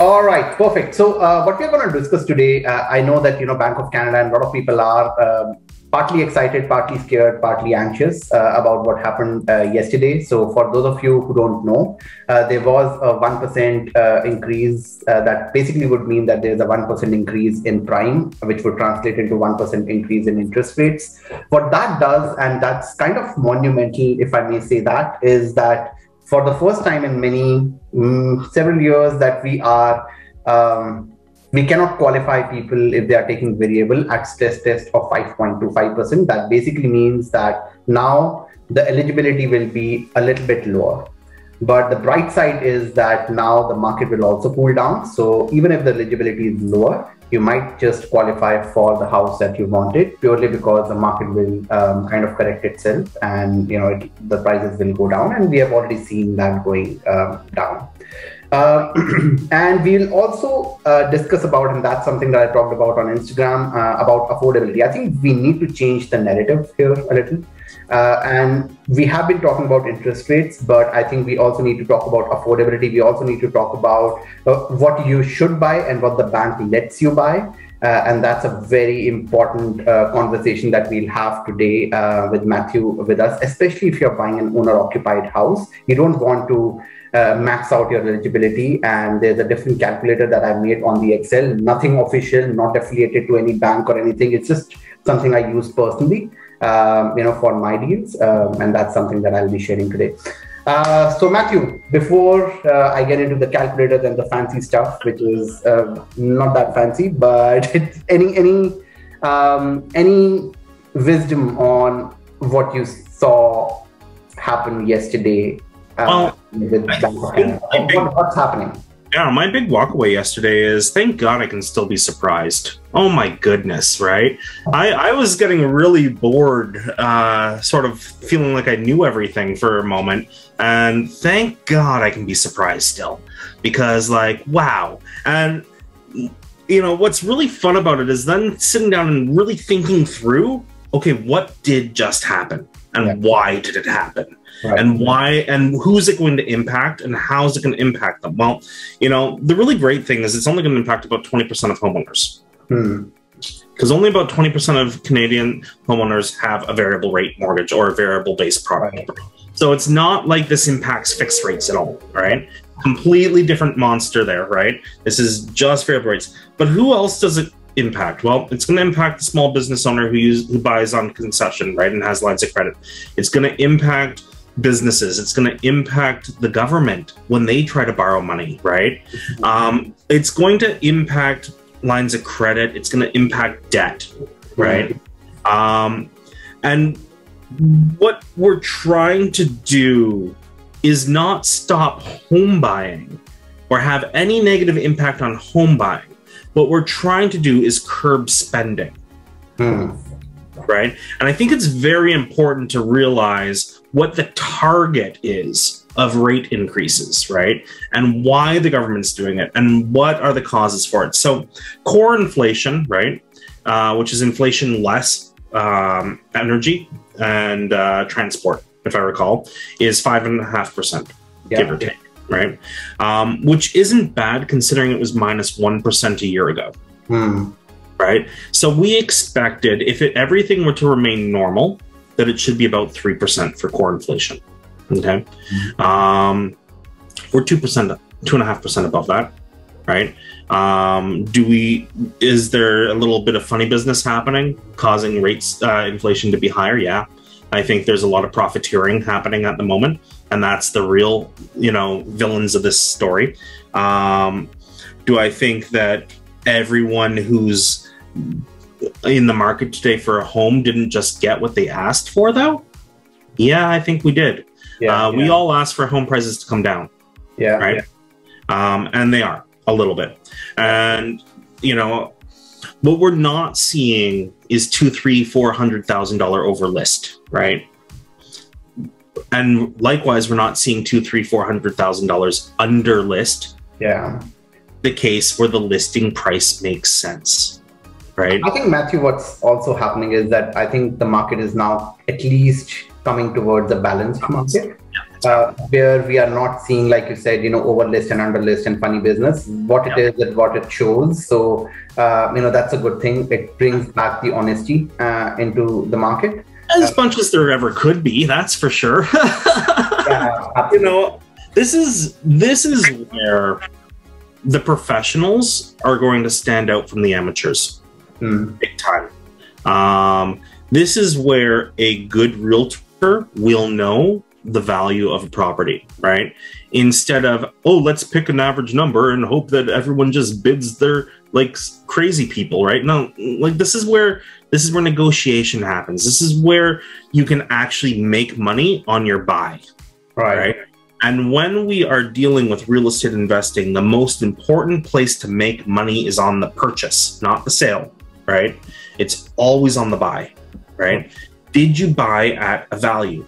All right, perfect. So what we're going to discuss today, I know that, Bank of Canada and a lot of people are partly excited, partly scared, partly anxious about what happened yesterday. So for those of you who don't know, there was a 1% increase that basically would mean that there's a 1% increase in prime, which would translate into 1% increase in interest rates. What that does, and that's kind of monumental, if I may say that, is that for the first time in several years that we cannot qualify people if they are taking variable at stress test of 5.25%. That basically means that now the eligibility will be a little bit lower. But the bright side is that now the market will also cool down. So even if the eligibility is lower, you might just qualify for the house that you wanted purely because the market will kind of correct itself and the prices will go down. And we have already seen that going down. And we'll also discuss about, and that's something that I talked about on Instagram, about affordability. I think we need to change the narrative here a little. And we have been talking about interest rates, but I think we also need to talk about affordability. We also need to talk about what you should buy and what the bank lets you buy. And that's a very important conversation that we'll have today with Matthew with us, especially if you're buying an owner-occupied house. You don't want to max out your eligibility, and there's a different calculator that I made on the Excel, nothing official, not affiliated to any bank or anything. It's just something I use personally, for my deals, and that's something that I'll be sharing today. So Matthew, before I get into the calculators and the fancy stuff, which is not that fancy, but any wisdom on what you saw happen yesterday with Bank of Canada? What's happening? Yeah, my big walkaway yesterday is, thank God I can still be surprised. Oh my goodness, right? I was getting really bored, sort of feeling like I knew everything for a moment. And thank God I can be surprised still. Because wow. And, what's really fun about it is then sitting down and really thinking through, okay, what did just happen? And why did it happen? Right. And why, and who's it going to impact, and how's it going to impact them? Well, the really great thing is it's only going to impact about 20% of homeowners. Because only about 20% of Canadian homeowners have a variable rate mortgage or a variable based product. Right. So it's not like this impacts fixed rates at all, right? Completely different monster there, right? This is just variable rates. But who else does it impact? Well, it's going to impact the small business owner who buys on concession, right, and has lines of credit. It's going to impact businesses. It's going to impact the government when they try to borrow money, right? It's going to impact lines of credit. It's going to impact debt, right? And what we're trying to do is not stop home buying or have any negative impact on home buying. What we're trying to do is curb spending, right? And I think it's very important to realize what the target is of rate increases, right? And why the government's doing it and what are the causes for it. So core inflation, right, which is inflation less energy and transport, if I recall, is 5.5%, give or take. Right, which isn't bad considering it was minus 1% a year ago. Right, so we expected if everything were to remain normal, that it should be about 3% for core inflation. Okay, we're 2.5% above that. Right, is there a little bit of funny business happening causing rates inflation to be higher? Yeah. I think there's a lot of profiteering happening at the moment, and that's the real, villains of this story. Do I think that everyone who's in the market today for a home didn't just get what they asked for, though? Yeah, I think we did. We all asked for home prices to come down. Right? And they are a little bit. And, what we're not seeing is $200,000-$400,000 over list, right? And likewise, we're not seeing $200,000-$400,000 under list. Yeah, the case where the listing price makes sense, right? I think, Matthew, what's also happening is that I think the market is now at least coming towards a balanced market. where we are not seeing, like you said, overlist and underlist and funny business. What it is and what it shows. So, that's a good thing. It brings back the honesty into the market. As much as there ever could be, that's for sure. This is where the professionals are going to stand out from the amateurs big time. This is where a good realtor will know the value of a property, right? Instead of, let's pick an average number and hope that everyone just bids their like crazy people, right? No, like this is where negotiation happens. This is where you can actually make money on your buy, right? And when we are dealing with real estate investing, the most important place to make money is on the purchase, not the sale, right? It's always on the buy, right? Did you buy at a value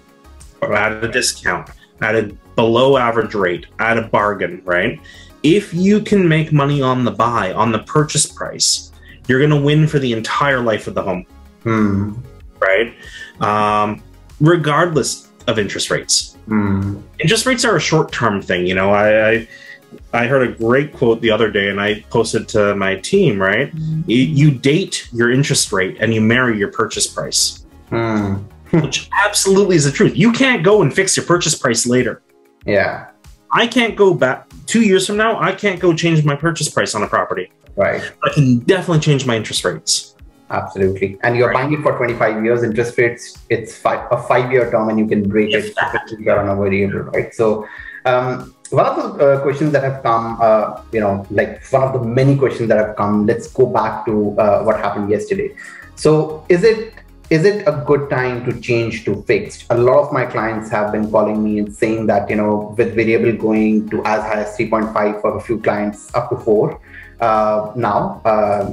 or at a discount, at a below average rate, at a bargain, right? If you can make money on the buy, on the purchase price, you're going to win for the entire life of the home, right? Regardless of interest rates. Interest rates are a short-term thing. I heard a great quote the other day and I posted to my team, right? You date your interest rate and you marry your purchase price, which absolutely is the truth. You can't go and fix your purchase price later. Yeah. I can't go back 2 years from now. I can't go change my purchase price on a property. Right. I can definitely change my interest rates. Absolutely. And you're buying it for 25 years. Interest rates, it's a 5-year term and you can break it if you're on a variable, right? So one of the questions that have come, like one of the many questions that have come, let's go back to what happened yesterday. So is it a good time to change to fixed? A lot of my clients have been calling me and saying that, with variable going to as high as 3.5 for a few clients, up to 4. Now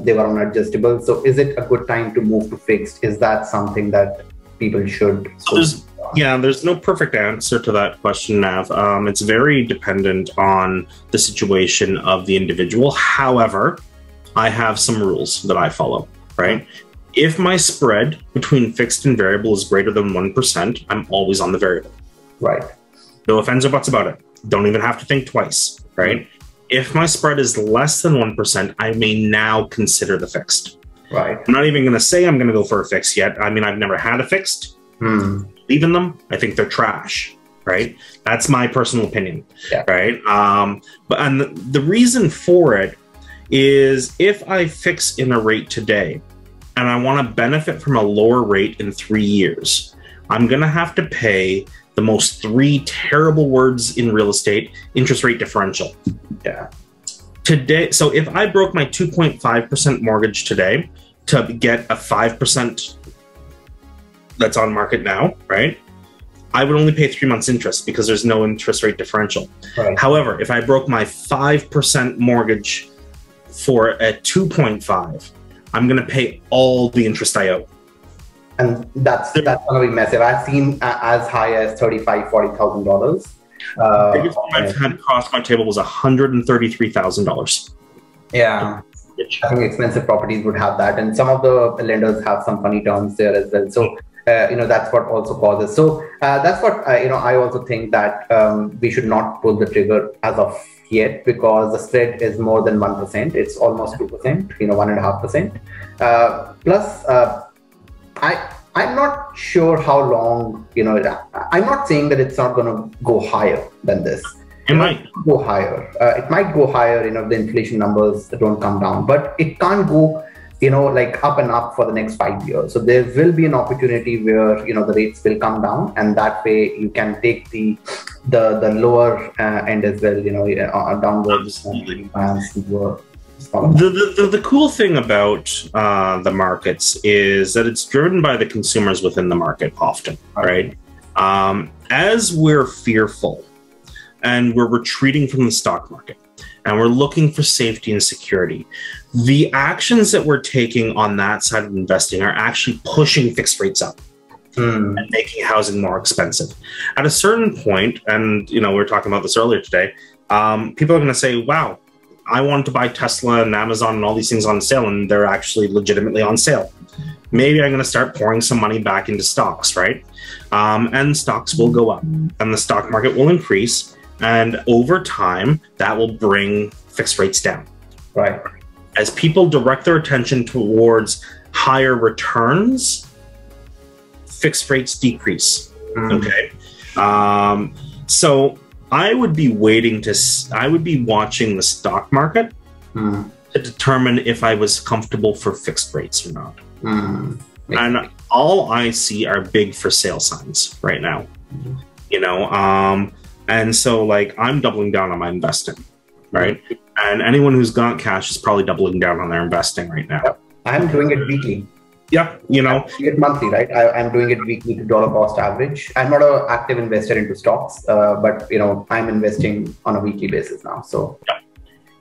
they were on adjustable. So is it a good time to move to fixed? Is that something that people should? There's no perfect answer to that question, Nav. It's very dependent on the situation of the individual. However, I have some rules that I follow, right? If my spread between fixed and variable is greater than 1%, I'm always on the variable. Right. No offense or buts about it. Don't even have to think twice, right? If my spread is less than 1%, I may now consider the fixed. Right. I'm not even going to say I'm going to go for a fixed yet. I mean, I've never had a fixed. Even them, I think they're trash, right? That's my personal opinion, right? And the reason for it is if I fix in a rate today and I want to benefit from a lower rate in 3 years, I'm going to have to pay the most 3 terrible words in real estate: interest rate differential. Yeah. Today, so if I broke my 2.5% mortgage today to get a 5% that's on market now, right? I would only pay 3 months interest because there's no interest rate differential. Right. However, if I broke my 5% mortgage for a 2.5, I'm going to pay all the interest I owe. And that's going to be massive. I've seen as high as $35,000-$40,000. The biggest one I've had cost my table was $133,000. Yeah. I think expensive properties would have that. And some of the lenders have some funny terms there as well. So, that's what also causes. So that's what, I also think that we should not pull the trigger as of yet, because the spread is more than 1%. It's almost 2%, 1.5%. Plus, I'm not sure how long, I'm not saying that it's not going to go higher than this. It might go higher. It might go higher, the inflation numbers don't come down, but it can't go, like up and up for the next 5 years. So there will be an opportunity where, the rates will come down, and that way you can take the lower end as well, downwards. The cool thing about the markets is that it's driven by the consumers within the market often, right? As we're fearful and we're retreating from the stock market and we're looking for safety and security, the actions that we're taking on that side of investing are actually pushing fixed rates up and making housing more expensive. At a certain point, and we were talking about this earlier today, people are going to say, wow, I want to buy Tesla and Amazon and all these things on sale, and they're actually legitimately on sale. Maybe I'm going to start pouring some money back into stocks, right? And stocks will go up, and the stock market will increase, and over time, that will bring fixed rates down. Right. As people direct their attention towards higher returns, fixed rates decrease. Okay. So I would be watching the stock market to determine if I was comfortable for fixed rates or not. And all I see are big for sale signs right now, you know? And so like I'm doubling down on my investing, right? And anyone who's got cash is probably doubling down on their investing right now. Yep. I'm doing it weekly. Yeah, you know. I'm doing it monthly, right? I'm doing it weekly to dollar cost average. I'm not an active investor into stocks, but you know, I'm investing on a weekly basis now. So yeah,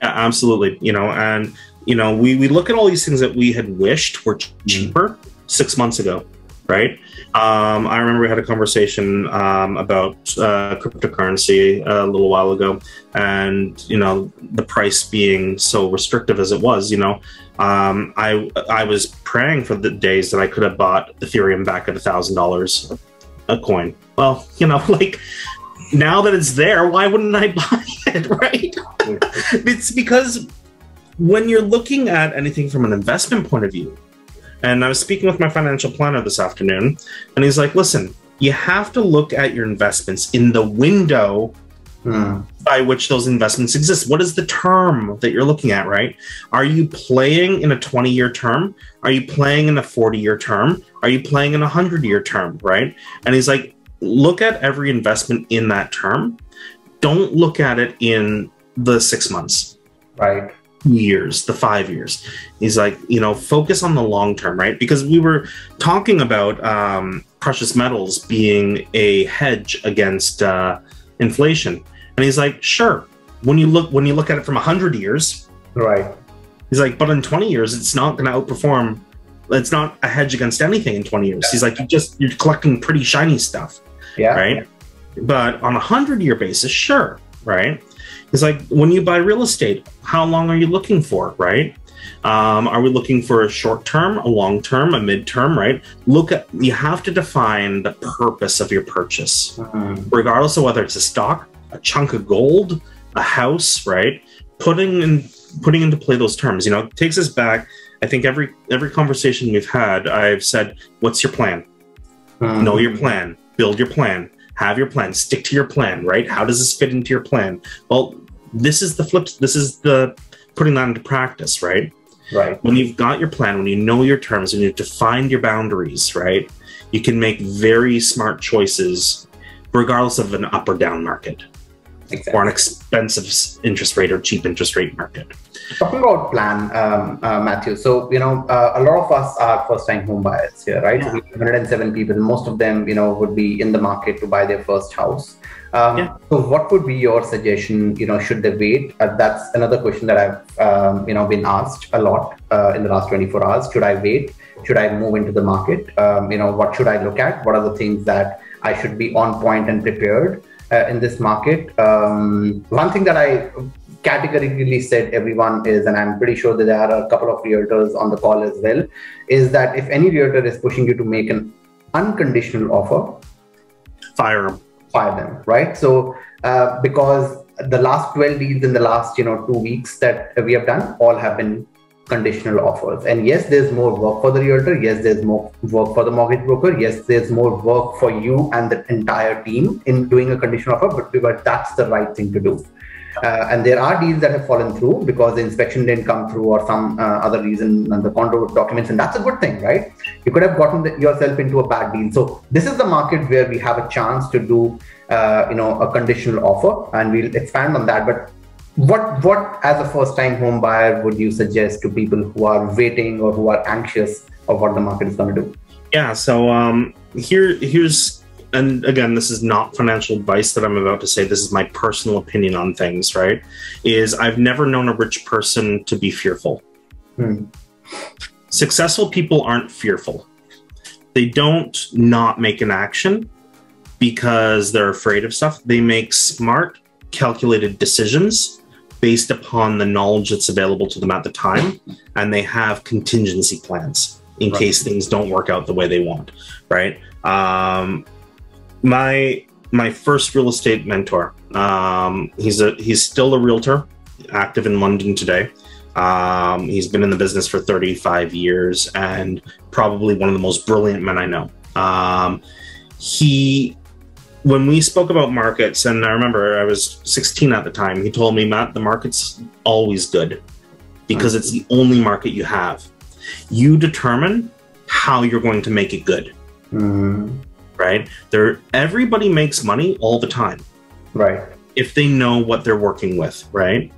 absolutely. You know, and you know, we look at all these things that we had wished were cheaper 6 months ago, right? I remember we had a conversation about cryptocurrency a little while ago, and you know, the price being so restrictive as it was, you know, I was praying for the days that I could have bought Ethereum back at $1,000 a coin. Well, you know, like now that it's there, why wouldn't I buy it, right? It's because when you're looking at anything from an investment point of view, and I was speaking with my financial planner this afternoon, and he's like, listen, you have to look at your investments in the window by which those investments exist. What is the term that you're looking at, right? Are you playing in a 20-year term? Are you playing in a 40-year term? Are you playing in a 100-year term, right? And he's like, look at every investment in that term. Don't look at it in the 6 months. Right. Years, the 5 years. He's like, you know, focus on the long term, right? Because we were talking about precious metals being a hedge against inflation, and he's like, sure, when you look at it from 100 years, right? He's like, but in 20 years, it's not going to outperform. It's not a hedge against anything in 20 years. He's like, you're collecting pretty shiny stuff, right? But on a 100-year basis, sure, right? It's like when you buy real estate, how long are you looking for, right? Are we looking for a short term, a long term, a mid-term, right? You have to define the purpose of your purchase, regardless of whether it's a stock, a chunk of gold, a house, right? Putting into play those terms, you know, takes us back. I think every conversation we've had, I've said, what's your plan? Know your plan, build your plan. Have your plan, stick to your plan, right? How does this fit into your plan? Well, this is the putting that into practice, right? Right. When you've got your plan, when you know your terms, when you've defined your boundaries, right? You can make very smart choices regardless of an up or down market. Exactly. Or an expensive interest rate or cheap interest rate market. Talking about plan, Matthew, so, you know, a lot of us are first-time home buyers here, right? So we have 107 people. Most of them, you know, would be in the market to buy their first house. So what would be your suggestion, you know, should they wait? That's another question that I've, you know, been asked a lot in the last 24 hours. Should I wait? Should I move into the market? You know, what should I look at? What are the things that I should be on point and prepared in this market? One thing that I categorically said everyone is, and I'm pretty sure that there are a couple of realtors on the call as well, is that if any realtor is pushing you to make an unconditional offer, fire them, right? So because the last 12 deals in the last, you know, 2 weeks that we have done, all have been conditional offers. And yes, there's more work for the realtor. Yes, there's more work for the mortgage broker. Yes, there's more work for you and the entire team in doing a conditional offer, but that's the right thing to do. And there are deals that have fallen through because the inspection didn't come through or some other reason and the condo documents, and that's a good thing, right? You could have gotten yourself into a bad deal. So this is the market where we have a chance to do, you know, a conditional offer, and we'll expand on that. But what as a first-time home buyer would you suggest to people who are waiting or who are anxious of what the market is going to do? Yeah. So here's. And again, this is not financial advice that I'm about to say. This is my personal opinion on things, right? Is I've never known a rich person to be fearful. Successful people aren't fearful. They don't not make an action because they're afraid of stuff. They make smart, calculated decisions based upon the knowledge that's available to them at the time. And they have contingency plans in case things don't work out the way they want, right? My first real estate mentor. He's still a realtor, active in London today. He's been in the business for 35 years and probably one of the most brilliant men I know. When we spoke about markets, and I remember I was 16 at the time, he told me, Matt, the market's always good because it's the only market you have. You determine how you're going to make it good. Right? Everybody makes money all the time. Right. If they know what they're working with, right?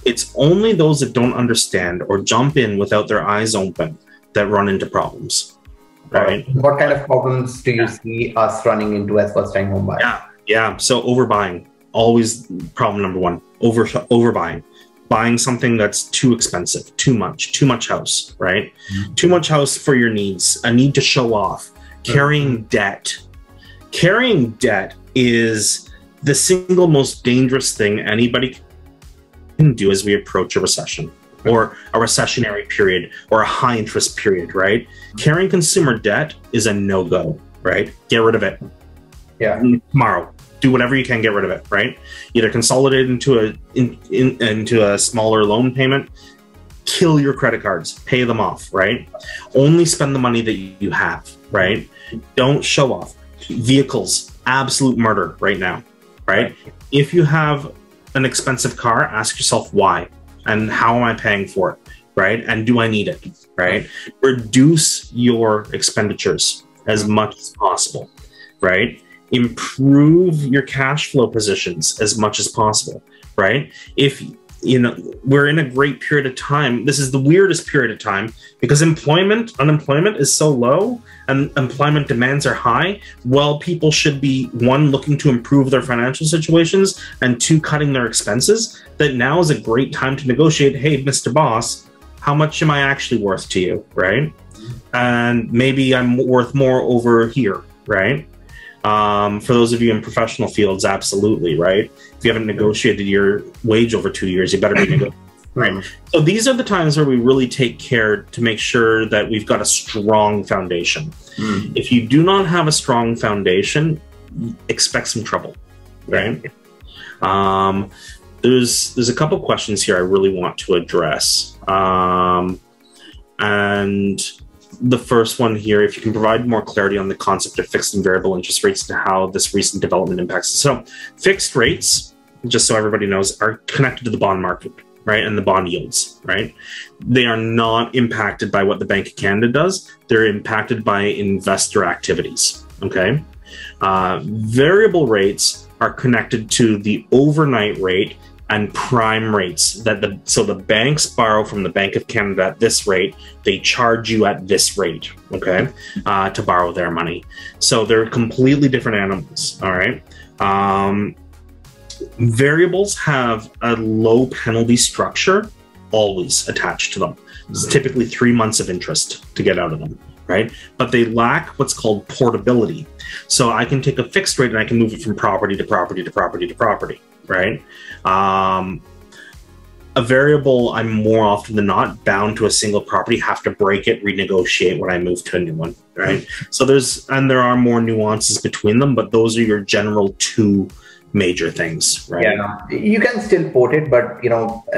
It's only those that don't understand or jump in without their eyes open that run into problems, right? What kind of problems do you see us running into as first-time home buyers? Yeah. So overbuying, always problem number one. Overbuying, buying something that's too expensive, too much house, right? Too much house for your needs, a need to show off, carrying debt. Carrying debt is the single most dangerous thing anybody can do as we approach a recession or a recessionary period or a high interest period, right? Carrying consumer debt is a no-go, right? Get rid of it. Yeah. Tomorrow. Do whatever you can, get rid of it, right? Either consolidate into a smaller loan payment, kill your credit cards, pay them off, right? Only spend the money that you have, right? Don't show off. Vehicles, absolute murder right now. Right? If you have an expensive car, ask yourself why and how am I paying for it, right? And do I need it, right? Reduce your expenditures as much as possible, right? Improve your cash flow positions as much as possible, right? If we're in a great period of time. This is the weirdest period of time because unemployment is so low and employment demands are high. Well, people should be, one, looking to improve their financial situations and two, cutting their expenses. That now is a great time to negotiate. Hey, Mr. Boss, how much am I actually worth to you, right? And maybe I'm worth more over here, right? For those of you in professional fields, absolutely, right? If you haven't negotiated your wage over 2 years, you better be negotiating, right? So these are the times where we really take care to make sure that we've got a strong foundation. If you do not have a strong foundation, expect some trouble, right? There's a couple questions here I really want to address. And the first one here, if you can provide more clarity on the concept of fixed and variable interest rates and how this recent development impacts it. So fixed rates, just so everybody knows, are connected to the bond market, right? And the bond yields, right? They are not impacted by what the Bank of Canada does. They're impacted by investor activities, okay? Variable rates are connected to the overnight rate and prime rates so the banks borrow from the Bank of Canada at this rate, they charge you at this rate, okay, to borrow their money. So they're completely different animals, all right? Variables have a low penalty structure always attached to them. It's typically 3 months of interest to get out of them, right? But they lack what's called portability. So I can take a fixed rate and I can move it from property to property to property to property, right? A variable, I'm more often than not bound to a single property, have to break it, renegotiate when I move to a new one, right? So there are more nuances between them, but those are your general two major things, right? Yeah, you can still port it, but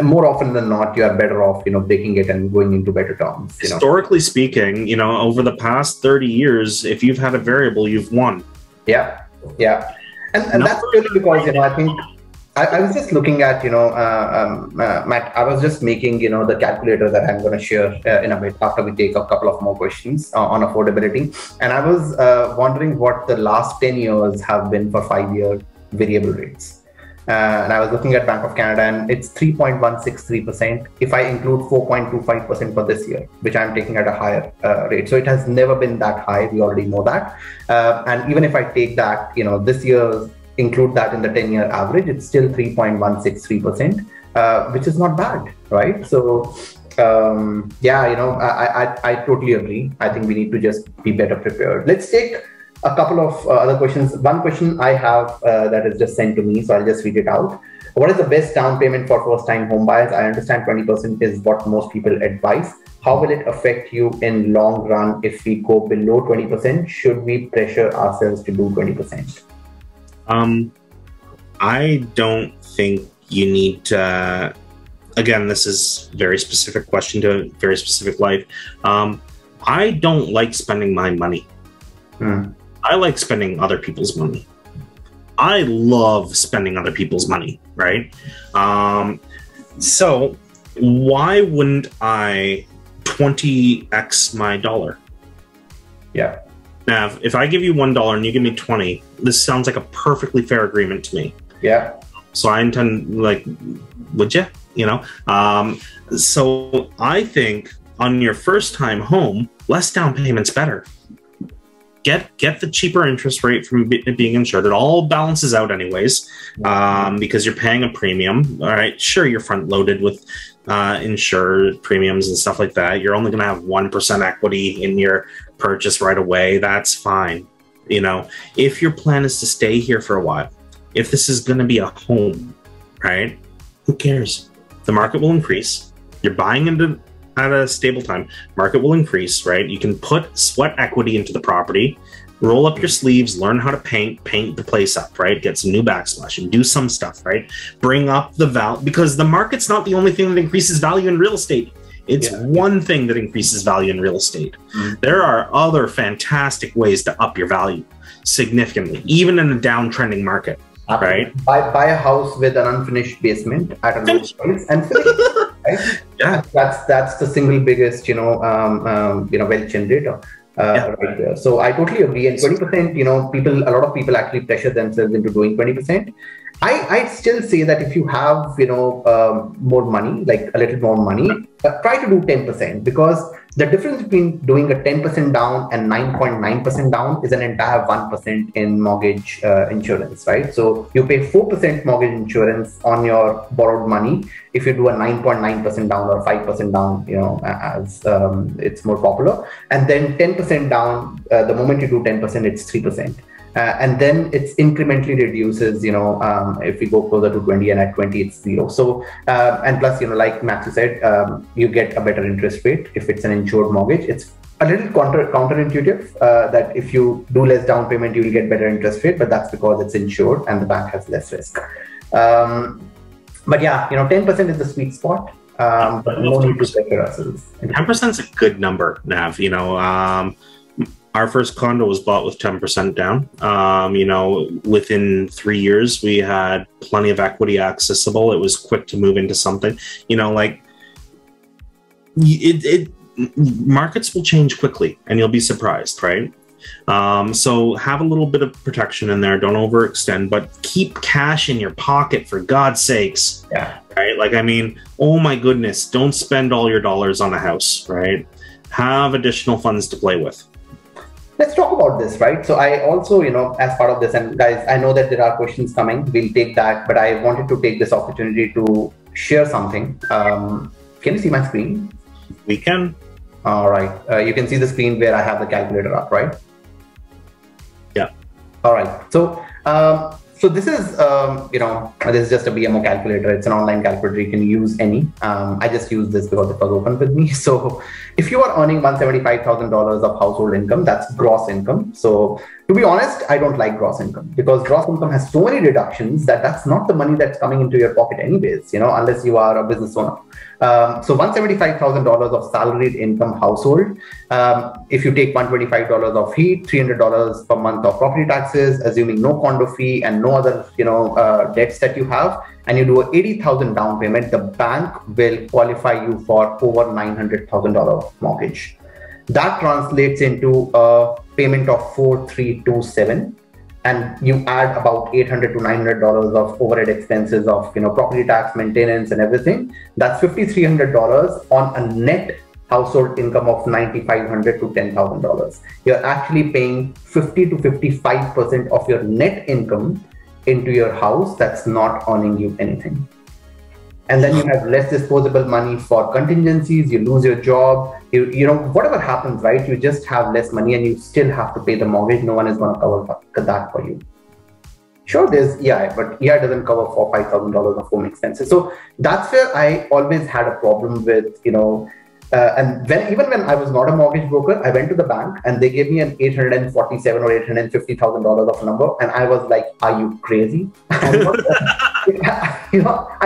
more often than not, you are better off, breaking it and going into better terms. Historically speaking, over the past 30 years, if you've had a variable, you've won. Yeah, and that's really because I think I was just looking at Matt. I was just making the calculator that I'm going to share in a bit after we take a couple of more questions on affordability, and I was wondering what the last 10 years have been for 5-year variable rates. And I was looking at Bank of Canada and it's 3.163%. If I include 4.25% for this year, which I'm taking at a higher rate. So it has never been that high. We already know that. And even if I take that, this year, include that in the 10-year average, it's still 3.163%, which is not bad, right? So I totally agree. I think we need to just be better prepared. Let's take a couple of other questions. One question I have that is just sent to me, so I'll just read it out. What is the best down payment for first-time home buyers? I understand 20% is what most people advise. How will it affect you in long run if we go below 20%? Should we pressure ourselves to do 20%? I don't think you need to. Again, this is a very specific question to a very specific life. I don't like spending my money. I like spending other people's money. I love spending other people's money, right? So why wouldn't I 20x my dollar? Yeah. Now, if I give you $1 and you give me 20, this sounds like a perfectly fair agreement to me. Yeah. So I intend, like, would you? You know? So I think on your first time home, less down payment's better. Get the cheaper interest rate from being insured. It all balances out anyways, because you're paying a premium. All right, sure, you're front loaded with insured premiums and stuff like that. You're only going to have 1% equity in your purchase right away. That's fine. You know, if your plan is to stay here for a while, if this is going to be a home, right? Who cares? The market will increase. You're buying into at a stable time, market will increase, right? You can put sweat equity into the property, roll up your sleeves, learn how to paint the place up, right? Get some new backsplash and do some stuff, right? Bring up the value, because the market's not the only thing that increases value in real estate. It's one thing that increases value in real estate. There are other fantastic ways to up your value significantly, even in a downtrending market, right? Buy a house with an unfinished basement at a low price and finish it. Right? Yeah, that's the single biggest, wealth generator right there. So I totally agree. And 20%, a lot of people actually pressure themselves into doing 20%. I still say that if you have, more money, like a little more money, try to do 10%, because the difference between doing a 10% down and 9.9% down is an entire 1% in mortgage insurance, right? So you pay 4% mortgage insurance on your borrowed money if you do a 9.9% down or 5% down, as it's more popular. And then 10% down, the moment you do 10%, it's 3%. And then it's incrementally reduces, if we go closer to 20, and at 20, it's 0. So, and plus, like Matthew said, you get a better interest rate if it's an insured mortgage. It's a little counterintuitive that if you do less down payment, you will get better interest rate, but that's because it's insured and the bank has less risk. But yeah, 10% is the sweet spot. But no need to pressure ourselves. 10% is a good number, Nav. Our first condo was bought with 10% down. Within 3 years, we had plenty of equity accessible. It was quick to move into something. Markets will change quickly, and you'll be surprised, right? So have a little bit of protection in there. Don't overextend, but keep cash in your pocket, for God's sakes. Yeah. Right? Oh my goodness, don't spend all your dollars on a house, right? Have additional funds to play with. Let's talk about this, right? So I also, as part of this, and guys, I know that there are questions coming. We'll take that, but I wanted to take this opportunity to share something. Can you see my screen? We can. All right. You can see the screen where I have the calculator up, right? Yeah. All right. So, this is, this is just a BMO calculator. It's an online calculator. You can use any. I just use this because it was open with me. So if you are earning $175,000 of household income, that's gross income. So to be honest, I don't like gross income, because gross income has so many deductions that's not the money that's coming into your pocket anyways, unless you are a business owner. So $175,000 of salaried income household. If you take $125 of heat, $300 per month of property taxes, assuming no condo fee and no other, debts that you have, and you do a $80,000 down payment, the bank will qualify you for over $900,000 mortgage. That translates into a payment of $4,327. And you add about $800 to $900 of overhead expenses of property tax, maintenance, and everything. That's $5,300 on a net household income of $9,500 to $10,000. You're actually paying 50 to 55% of your net income into your house that's not earning you anything. And then you have less disposable money for contingencies. You lose your job. Whatever happens, right? You just have less money, and you still have to pay the mortgage. No one is going to cover that for you. Sure, there's EI, but EI doesn't cover $4,000 or $5,000 of home expenses. So that's where I always had a problem with, And even when I was not a mortgage broker, I went to the bank and they gave me an $847,000 or $850,000 of number, and I was like, "Are you crazy?" I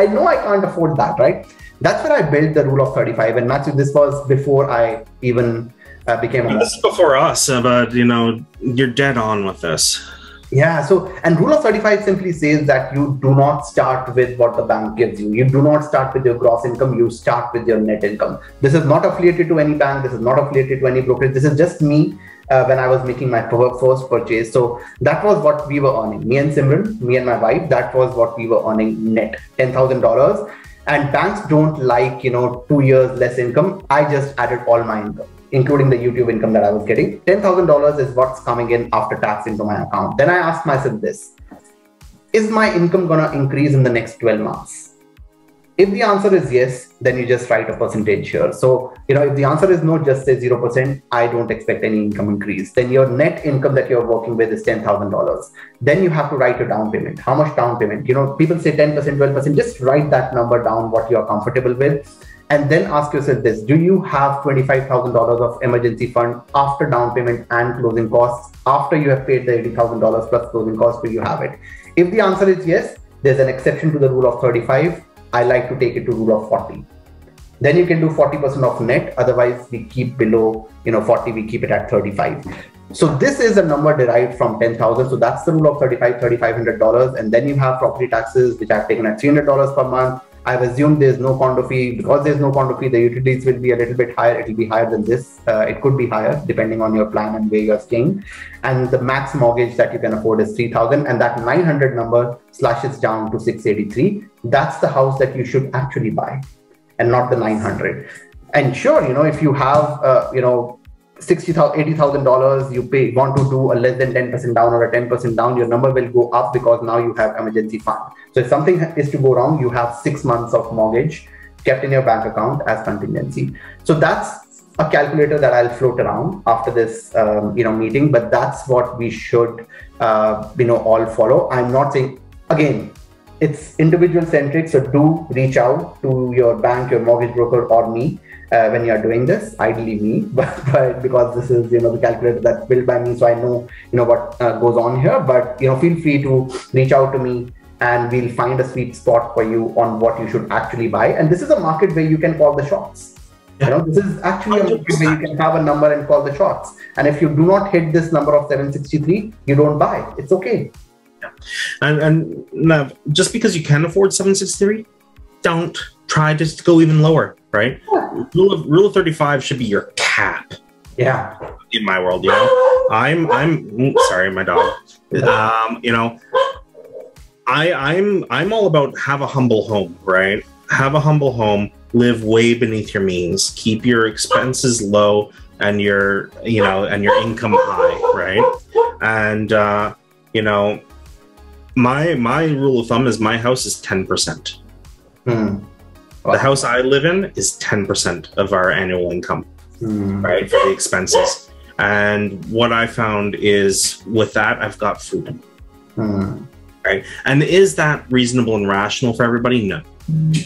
know I can't afford that, right? That's where I built the rule of 35. And Matthew, this was before I even became a. This is before us, but you're dead on with this. Yeah. So, and rule of 35 simply says that you do not start with what the bank gives you. You do not start with your gross income. You start with your net income. This is not affiliated to any bank. This is not affiliated to any brokerage. This is just me when I was making my first purchase. So that was what we were earning. Me and Simran, me and my wife, that was what we were earning net, $10,000. And banks don't like, 2 years less income. I just added all my income, including the YouTube income that I was getting. $10,000 is what's coming in after tax into my account. Then I asked myself this: is my income going to increase in the next 12 months? If the answer is yes, then you just write a percentage here. So, if the answer is no, just say 0%. I don't expect any income increase. Then your net income that you're working with is $10,000. Then you have to write a down payment. How much down payment? People say 10%, 12%. Just write that number down, what you're comfortable with. And then ask yourself this: do you have $25,000 of emergency fund after down payment and closing costs? After you have paid the $80,000 plus closing costs, do you have it? If the answer is yes, there's an exception to the rule of 35. I like to take it to rule of 40. Then you can do 40% of net. Otherwise, we keep below 40. We keep it at 35. So this is a number derived from 10,000. So that's the rule of 35, $3,500. And then you have property taxes, which I've taken at $300 per month. I've assumed there's no condo fee. Because there's no condo fee, the utilities will be a little bit higher. It will be higher than this. It could be higher depending on your plan and where you're staying. And the max mortgage that you can afford is $3,000. And that 900 number slashes down to 683. That's the house that you should actually buy, and not the 900. And sure, if you have, $60,000, $80,000, you want to do a less than 10% down or a 10% down, your number will go up because now you have emergency fund. So if something is to go wrong, you have 6 months of mortgage kept in your bank account as contingency. So that's a calculator that I'll float around after this, meeting, but that's what we should, all follow. I'm not saying, again, it's individual centric. So do reach out to your bank, your mortgage broker, or me when you're doing this. Ideally me, but because this is, the calculator that's built by me. So I know, what goes on here, but, feel free to reach out to me and we'll find a sweet spot for you on what you should actually buy. And this is a market where you can call the shots. This is actually a market where you can have a number and call the shots. And if you do not hit this number of 763, you don't buy. It's okay. And now, just because you can afford 763, don't try to go even lower, right? Yeah. Rule of 35 should be your cap. Yeah. In my world, I'm sorry, my dog. I'm all about have a humble home, right? Have a humble home, live way beneath your means, keep your expenses low and your income high, right? And my rule of thumb is my house is 10%. Wow. The house I live in is 10% of our annual income, right, for the expenses. And what I found is with that, I've got freedom. Right? And is that reasonable and rational for everybody? No.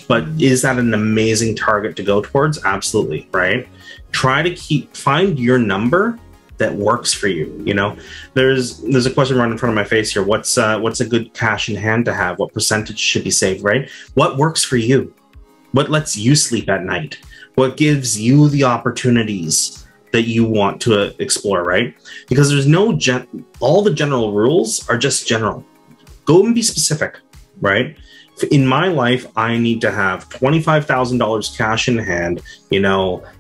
But is that an amazing target to go towards? Absolutely, right? Try to find your number that works for you. There's a question right in front of my face here. What's a good cash in hand to have? What percentage should be saved, right? What works for you? What lets you sleep at night? What gives you the opportunities that you want to explore, right? Because there's no all the general rules are just general. Go and be specific, right? In my life, I need to have $25,000 cash in hand,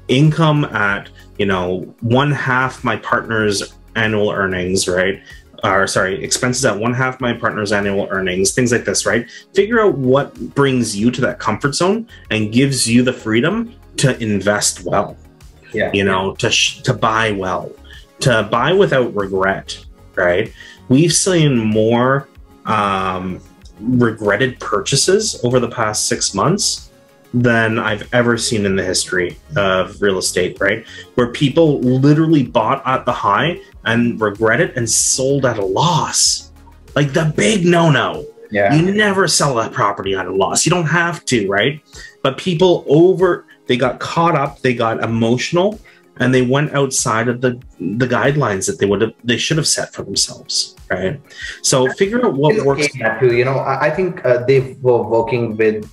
income at, 1/2 my partner's annual earnings, right? Expenses at 1/2 my partner's annual earnings, things like this, right? Figure out what brings you to that comfort zone and gives you the freedom to invest well, to buy well, to buy without regret, right? We've seen more regretted purchases over the past 6 months than I've ever seen in the history of real estate, right? Where people literally bought at the high and regret it and sold at a loss. Like the big no-no. Yeah. You never sell that property at a loss. You don't have to, right? But people they got caught up, they got emotional, and they went outside of the guidelines that they should have set for themselves, right? So figure out what works. Matthew, you know, I think they were working with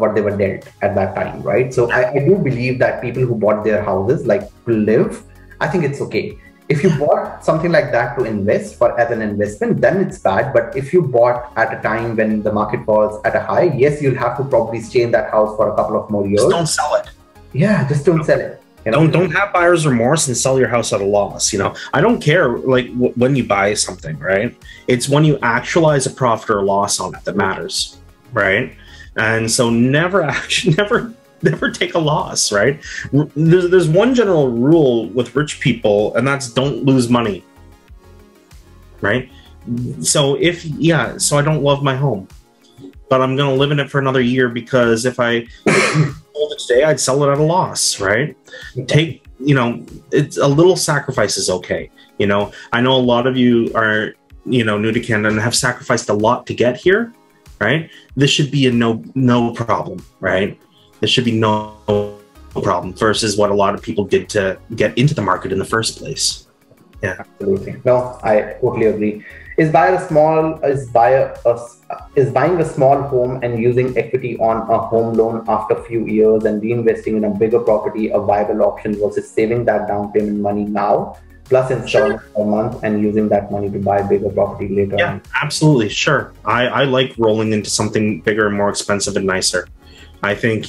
what they were dealt at that time, right? So I do believe that people who bought their houses like to live, I think it's okay. If you bought something like that to invest for as an investment, then it's bad. But if you bought at a time when the market was at a high, yes, you'll have to probably stay in that house for a couple of more years. Just don't sell it. Yeah, just don't sell it. You know? Don't have buyer's remorse and sell your house at a loss. You know, I don't care like when you buy something, right? It's when you actualize a profit or loss on it that matters, right? And so never take a loss, right? There's one general rule with rich people, and that's don't lose money, right? So so I don't love my home, but I'm going to live in it for another year because if I sold it today, I'd sell it at a loss, right? It's a little sacrifice is okay. You know, I know a lot of you are, new to Canada and have sacrificed a lot to get here, right? This should be a no problem, right? There should be no problem versus what a lot of people did to get into the market in the first place. Yeah, absolutely. No, I totally agree. Is buying a small home and using equity on a home loan after a few years and reinvesting in a bigger property a viable option versus saving that down payment money now plus installment per month and using that money to buy a bigger property later? Yeah, absolutely. Sure. I like rolling into something bigger and more expensive and nicer. I think,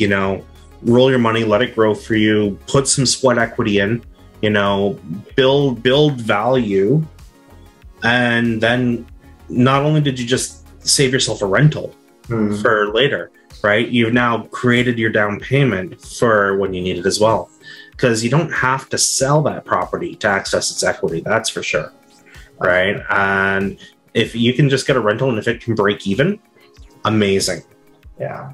roll your money, let it grow for you, put some sweat equity in, build value. And then not only did you just save yourself a rental for later, right? You've now created your down payment for when you need it as well. Because you don't have to sell that property to access its equity, that's for sure, right? And if you can just get a rental and if it can break even, amazing. Yeah.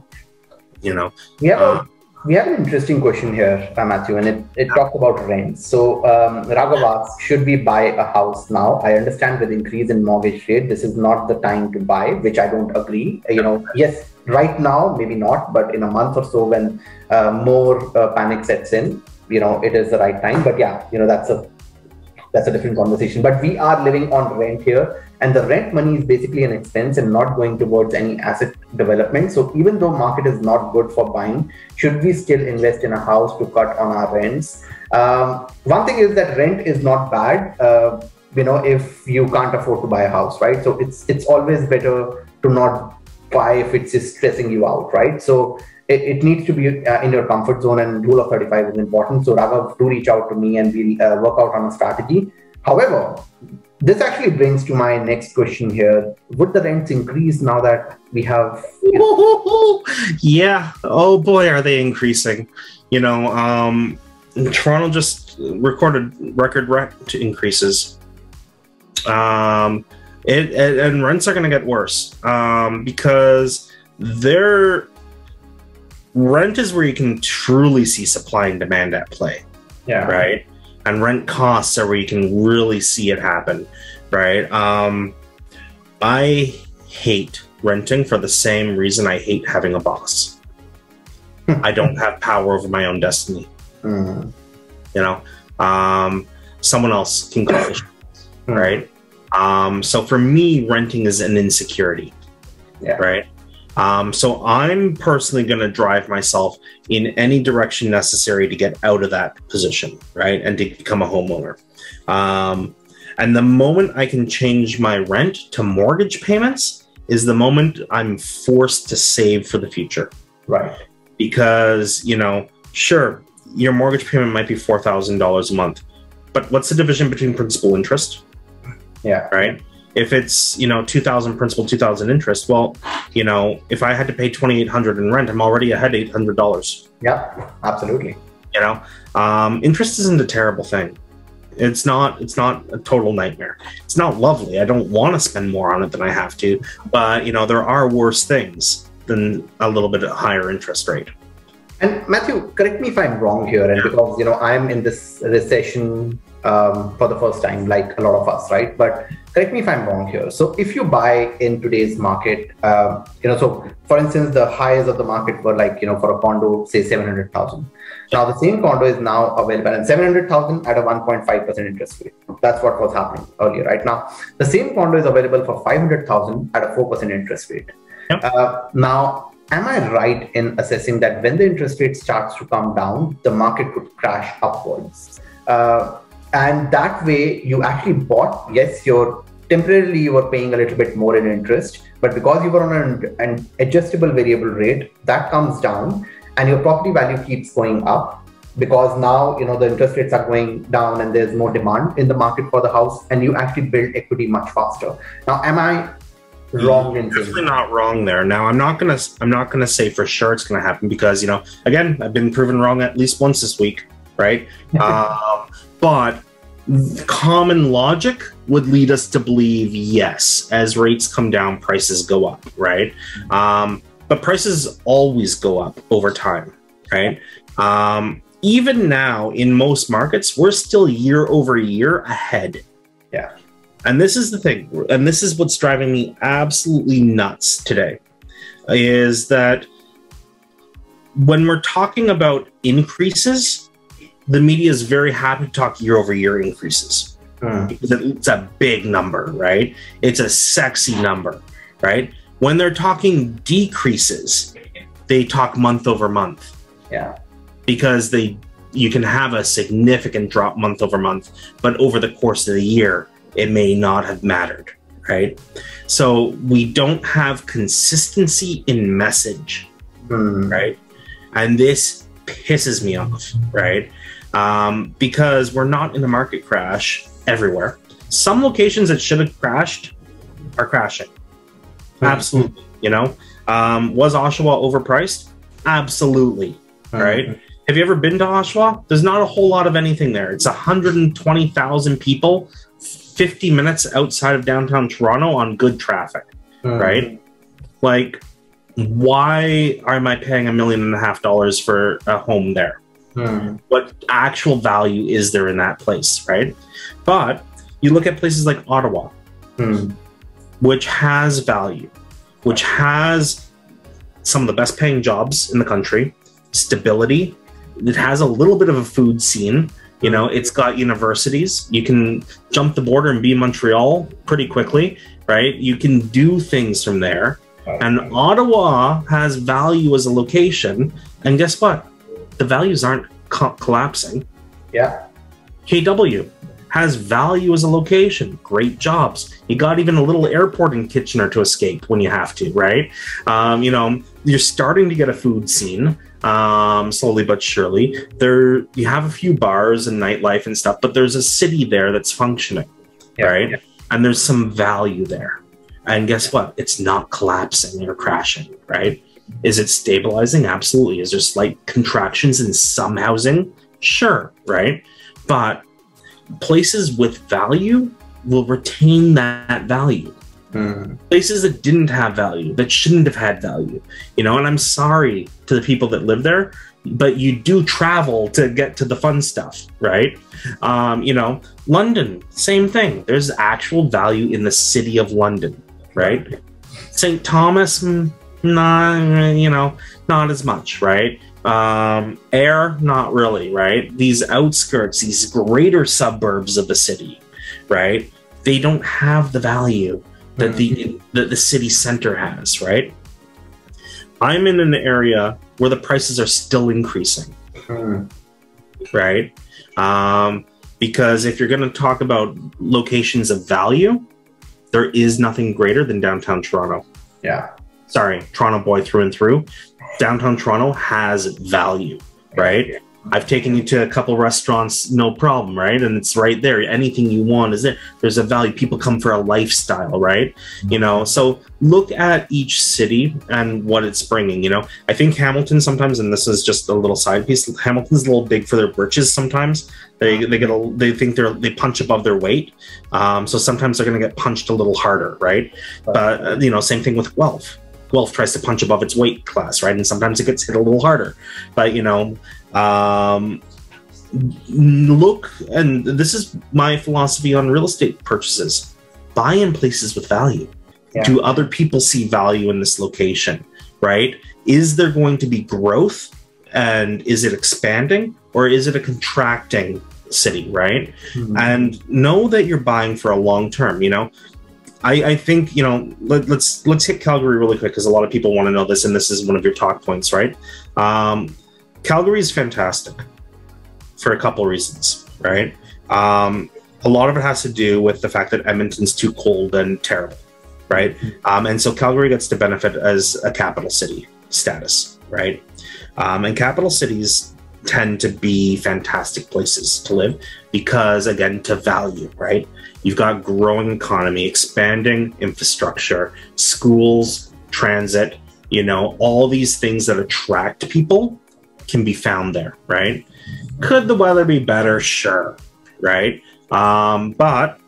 We have an interesting question here, Matthew, and it talks about rent. So Raghav asks, should we buy a house now? I understand with increase in mortgage rate, this is not the time to buy, which I don't agree. Yes, right now, maybe not, but in a month or so when more panic sets in, it is the right time. But yeah, that's a different conversation. But we are living on rent here, and the rent money is basically an expense and not going towards any asset development. So even though market is not good for buying, should we still invest in a house to cut on our rents? One thing is that rent is not bad, if you can't afford to buy a house, right? So it's always better to not buy if it's just stressing you out, right? So it needs to be in your comfort zone, and rule of 35 is important. So Raghav, do reach out to me and we'll work out on a strategy. However, this actually brings to my next question here. Would the rents increase now that we have... Yeah. Oh boy, are they increasing. Toronto just recorded record rent increases. And rents are going to get worse because rent is where you can truly see supply and demand at play. Yeah. Right. And rent costs are where you can really see it happen. Right. I hate renting for the same reason I hate having a boss. I don't have power over my own destiny. Someone else can call it. Right. So for me, renting is an insecurity. Yeah. Right. So I'm personally going to drive myself in any direction necessary to get out of that position, right? And to become a homeowner. And the moment I can change my rent to mortgage payments is the moment I'm forced to save for the future. Right. Because, sure, your mortgage payment might be $4,000 a month, but what's the division between principal and interest? Yeah. Right. If it's, 2,000 principal, 2,000 interest, well, if I had to pay $2,800 in rent, I'm already ahead $800. Yeah, absolutely. Interest isn't a terrible thing. It's not a total nightmare. It's not lovely. I don't want to spend more on it than I have to, but there are worse things than a little bit higher interest rate. And Matthew, correct me if I'm wrong here, and because I'm in this recession for the first time, like a lot of us, right? But correct me if I'm wrong here. So if you buy in today's market, so for instance, the highs of the market were like, for a condo, say 700,000. Now the same condo is now available at 700,000 at a 1.5% interest rate. That's what was happening earlier. Right now, the same condo is available for 500,000 at a 4% interest rate. Yep. Now, am I right in assessing that when the interest rate starts to come down, the market could crash upwards? And that way you actually bought, yes, temporarily you were paying a little bit more in interest, but because you were on an adjustable variable rate, that comes down and your property value keeps going up because now, the interest rates are going down and there's more demand in the market for the house and you actually build equity much faster. Now, am I wrong in saying? Definitely not wrong there. Now, I'm not gonna say for sure it's gonna happen because, again, I've been proven wrong at least once this week, right? But common logic would lead us to believe, yes, as rates come down, prices go up, right? But prices always go up over time, right? Even now, in most markets, we're still year over year ahead. Yeah. And this is the thing, and this is what's driving me absolutely nuts today, is that when we're talking about increases, the media is very happy to talk year-over-year increases because it's a big number, right? It's a sexy number, right? When they're talking decreases, they talk month-over-month. Yeah. Because you can have a significant drop month-over-month, but over the course of the year, it may not have mattered, right? So we don't have consistency in message, right? And this pisses me off, right? Because we're not in a market crash everywhere. Some locations that should have crashed are crashing. Absolutely. Was Oshawa overpriced? Absolutely. Right? Have you ever been to Oshawa? There's not a whole lot of anything there. It's 120,000 people, 50 minutes outside of downtown Toronto on good traffic. Right? Like, why am I paying $1.5 million for a home there? What actual value is there in that place, right? But you look at places like Ottawa, which has value, which has some of the best paying jobs in the country, stability. It has a little bit of a food scene. It's got universities. You can jump the border and be in Montreal pretty quickly, right? You can do things from there. And Ottawa has value as a location. And guess what? The values aren't collapsing. Yeah. KW has value as a location. Great jobs. You got even a little airport in Kitchener to escape when you have to, right? You're starting to get a food scene, slowly but surely. You have a few bars and nightlife and stuff, but there's a city there that's functioning, right? Yeah. And there's some value there. And guess what? It's not collapsing or crashing, right? Is it stabilizing? Absolutely. Is there slight contractions in some housing? Sure, right? But places with value will retain that value. Places that didn't have value, that shouldn't have had value, and I'm sorry to the people that live there, but you do travel to get to the fun stuff, right? London, same thing. There's actual value in the city of London, right? St. Thomas, not as much, right? Ayr, not really, right? These outskirts, these greater suburbs of the city, right? They don't have the value that the city center has, right? I'm in an area where the prices are still increasing, right? Because if you're going to talk about locations of value, there is nothing greater than downtown Toronto. Yeah. Sorry, Toronto boy through and through. Downtown Toronto has value, right? I've taken you to a couple restaurants, no problem, right? And it's right there. Anything you want is there. There's a value. People come for a lifestyle, right? So look at each city and what it's bringing. I think Hamilton sometimes, and this is just a little side piece, Hamilton's a little big for their britches sometimes. They think they punch above their weight. So sometimes they're going to get punched a little harder, right? But, same thing with Guelph. Guelph tries to punch above its weight class, right? And sometimes it gets hit a little harder. But, look, and this is my philosophy on real estate purchases. buy in places with value. Yeah. Do other people see value in this location, right? Is there going to be growth, and is it expanding, or is it a contracting city, right? Mm-hmm. And know that you're buying for a long term. You know, I think, you know, let's hit Calgary really quick, because a lot of people want to know this, and this is one of your talk points, right? Calgary is fantastic for a couple reasons, right? A lot of it has to do with the fact that Edmonton's too cold and terrible, right? And so Calgary gets to benefit as a capital city status, right? And capital cities tend to be fantastic places to live because, again, to value, right? You've got growing economy, expanding infrastructure, schools, transit, you know, all these things that attract people can be found there, right? Could the weather be better? Sure, right? But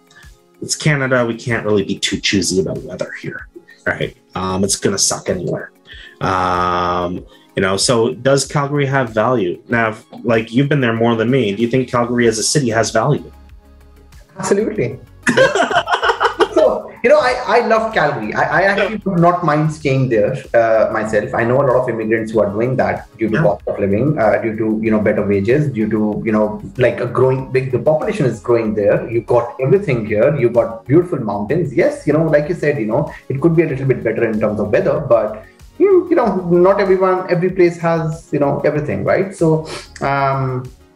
it's Canada. We can't really be too choosy about weather here, right? It's going to suck anywhere. You know, so does Calgary have value? Now, like, you've been there more than me. Do you think Calgary as a city has value? Absolutely. So, you know, I love Calgary. I actually would not mind staying there myself. I know a lot of immigrants who are doing that due to cost of living, due to, you know, better wages, due to, you know, like the population is growing there. You've got everything here. You've got beautiful mountains. Yes, you know, like you said, you know, it could be a little bit better in terms of weather, but you know, not every place has, you know, everything, right? So,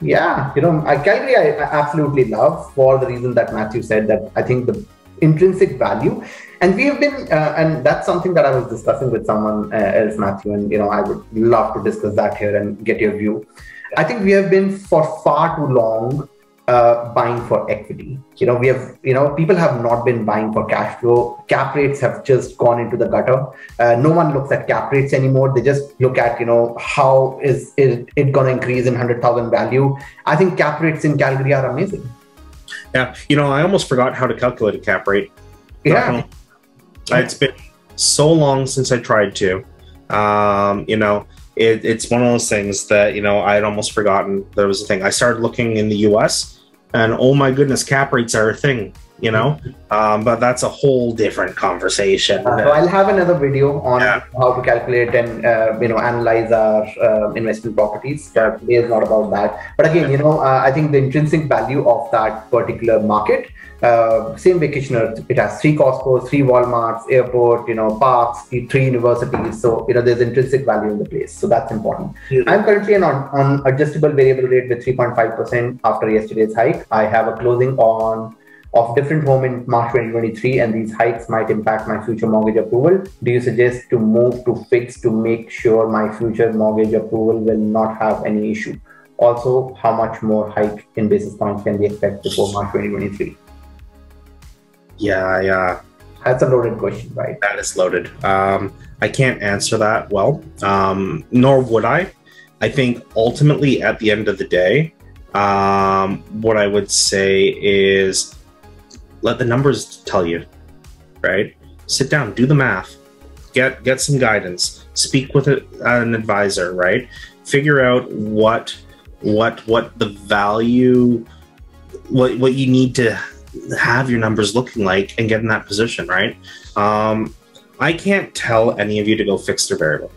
yeah, you know, Calgary I absolutely love for the reason that Matthew said, that I think the intrinsic value, and we have been, and that's something that I was discussing with someone else, Matthew, and, you know, I would love to discuss that here and get your view. I think we have been for far too long buying for equity. You know, people have not been buying for cash flow. Cap rates have just gone into the gutter. No one looks at cap rates anymore. They just look at, you know, how is it going to increase in 100,000 value. I think cap rates in Calgary are amazing. Yeah, you know, I almost forgot how to calculate a cap rate. Yeah. It's been so long since I tried to. You know, it's one of those things that, you know, I'd almost forgotten there was a thing. I started looking in the US, and oh my goodness, cap rates are a thing, you know, but that's a whole different conversation. So I'll have another video on how to calculate and, you know, analyze our investment properties. Today is not about that. But again, you know, I think the intrinsic value of that particular market, same vacationer, it has 3 Costco's, 3 Walmarts, airport, you know, parks, 3 universities. So, you know, there's intrinsic value in the place. So that's important. I'm currently on adjustable variable rate with 3.5% after yesterday's hike. I have a closing of different home in March 2023, and these hikes might impact my future mortgage approval. Do you suggest to move to fixed to make sure my future mortgage approval will not have any issue? Also, how much more hike in basis points can we expect before March 2023? Yeah. That's a loaded question, right? That is loaded. I can't answer that well, nor would I. I think ultimately at the end of the day, what I would say is let the numbers tell you, right? Sit down, do the math, get some guidance, speak with an advisor, right? Figure out what the value, what you need to have your numbers looking like, and get in that position, right? I can't tell any of you to go fixed or variable,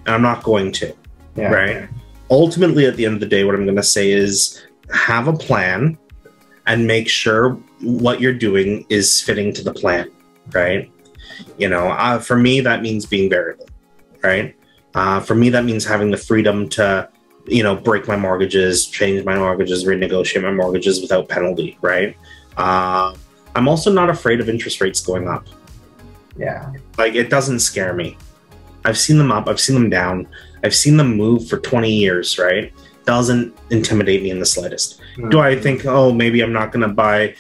and I'm not going to, right? Ultimately, at the end of the day, what I'm going to say is have a plan and make sure what you're doing is fitting to the plan, right? You know, for me, that means being variable, right? For me, that means having the freedom to, you know, break my mortgages, change my mortgages, renegotiate my mortgages without penalty, right? I'm also not afraid of interest rates going up. Yeah. Like, it doesn't scare me. I've seen them up, I've seen them down, I've seen them move for 20 years, right? Doesn't intimidate me in the slightest. Do I think, oh, maybe I'm not going to buy,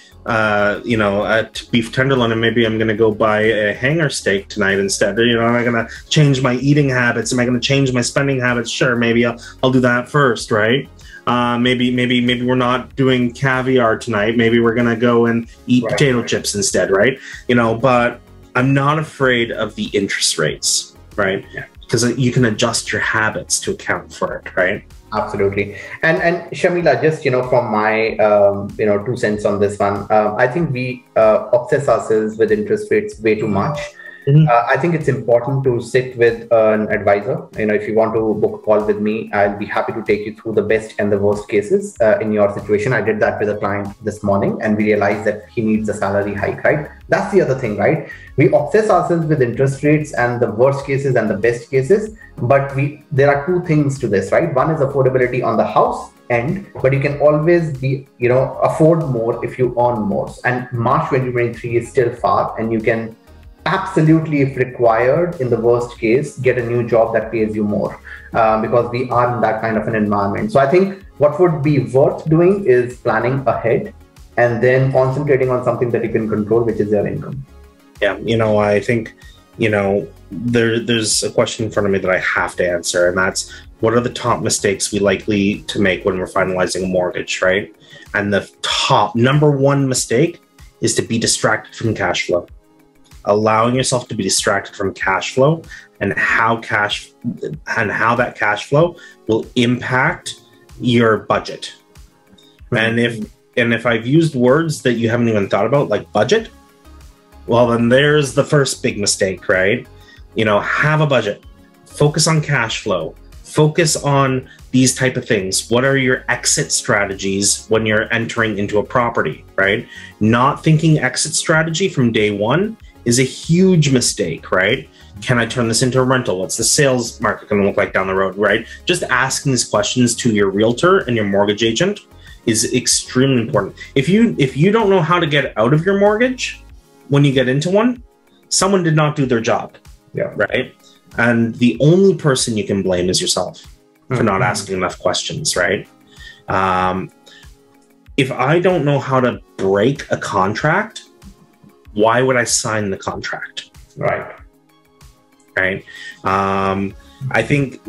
you know, a beef tenderloin, and maybe I'm going to go buy a hanger steak tonight instead? You know, am I going to change my eating habits? Am I going to change my spending habits? Sure, maybe I'll do that first, right? Maybe we're not doing caviar tonight. Maybe we're going to go and eat potato chips instead, right? You know, but I'm not afraid of the interest rates, right? Because you can adjust your habits to account for it, right? Absolutely. And Shamila, just, from my, 2 cents on this one, I think we obsess ourselves with interest rates way too much. I think it's important to sit with an advisor. If you want to book a call with me, I'll be happy to take you through the best and the worst cases in your situation. I did that with a client this morning, and we realized that he needs a salary hike, right? That's the other thing, right? We obsess ourselves with interest rates and the worst cases and the best cases, but there are two things to this, right? One is affordability on the house end, but you can always afford more if you earn more. And March 2023 is still far, and you can absolutely, if required, in the worst case, get a new job that pays you more, because we are in that kind of an environment. So I think what would be worth doing is planning ahead and then concentrating on something that you can control, which is your income. Yeah, I think, there's a question in front of me that I have to answer, and that's, what are the top mistakes we likely to make when we're finalizing a mortgage, right? And the top number one mistake is to be distracted from cash flow. Allowing yourself to be distracted from cash flow and how that cash flow will impact your budget. And if I've used words that you haven't even thought about, like budget, well, then there's the first big mistake, right? Have a budget, focus on cash flow, focus on these type of things. What are your exit strategies when you're entering into a property, right? Not thinking exit strategy from day one is a huge mistake, right? Can I turn this into a rental? What's the sales market going to look like down the road, right? Just asking these questions to your realtor and your mortgage agent is extremely important. If you don't know how to get out of your mortgage when you get into one, someone did not do their job, right? And the only person you can blame is yourself for not asking enough questions, right? If I don't know how to break a contract, why would I sign the contract? Right. I think,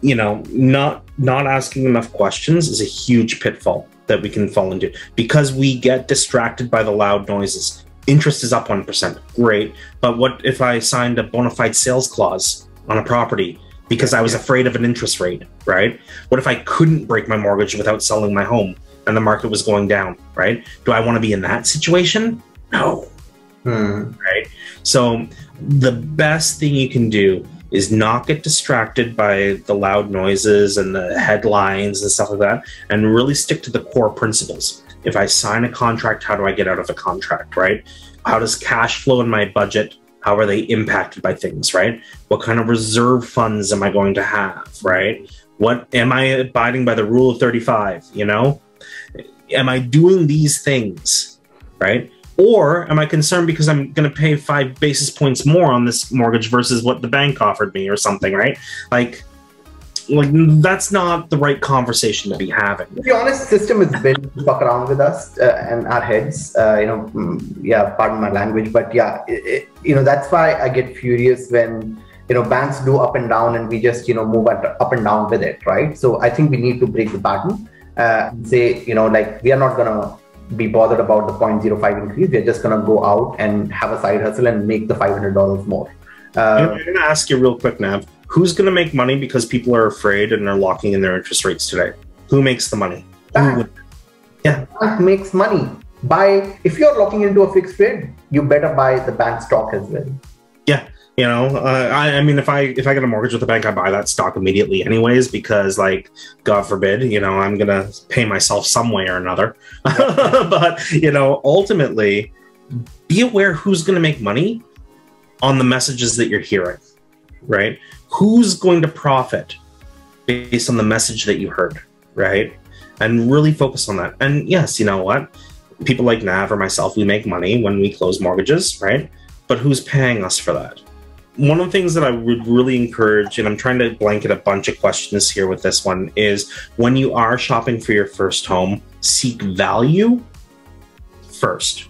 not asking enough questions is a huge pitfall that we can fall into, because we get distracted by the loud noises. Interest is up 1%. Great. But what if I signed a bona fide sales clause on a property because I was afraid of an interest rate, right? What if I couldn't break my mortgage without selling my home and the market was going down, right? Do I want to be in that situation? No. Right? So the best thing you can do is not get distracted by the loud noises and the headlines and stuff like that, and really stick to the core principles. If I sign a contract, how do I get out of a contract, right? How does cash flow in my budget, how are they impacted by things, right? What kind of reserve funds am I going to have, right? What am I abiding by the rule of 35, Am I doing these things, right? Or am I concerned because I'm going to pay 5 basis points more on this mortgage versus what the bank offered me or something, right? Like that's not the right conversation to be having. To be honest, the system is built to fuck around with us and our heads, pardon my language, but that's why I get furious when, banks do up and down and we just, move up and down with it, right? So I think we need to break the pattern, say, we are not going to be bothered about the 0.05 increase. We're just going to go out and have a side hustle and make the $500 more. I'm going to ask you real quick, Nav. Who's going to make money because people are afraid and are locking in their interest rates today? Who makes the money? Bank makes money. If you're locking into a fixed rate, you better buy the bank stock as well. Yeah. I mean, if I get a mortgage with the bank, I buy that stock immediately anyways, because God forbid, I'm going to pay myself some way or another. But, ultimately, be aware who's going to make money on the messages that you're hearing, right? Who's going to profit based on the message that you heard, right? And really focus on that. And yes, you know what? People like Nav or myself, we make money when we close mortgages, right? But who's paying us for that? One of the things that I would really encourage, and I'm trying to blanket a bunch of questions here with this one, is when you are shopping for your first home, seek value first.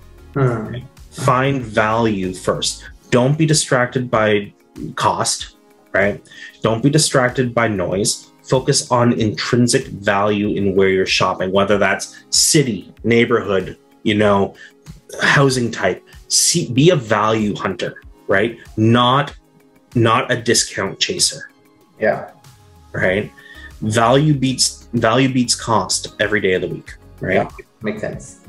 Find value first. Don't be distracted by cost, right? Don't be distracted by noise. Focus on intrinsic value in where you're shopping, whether that's city, neighborhood, housing type. Be a value hunter, right? Not a discount chaser. Yeah. Right. value beats cost every day of the week, right? Yeah, makes sense.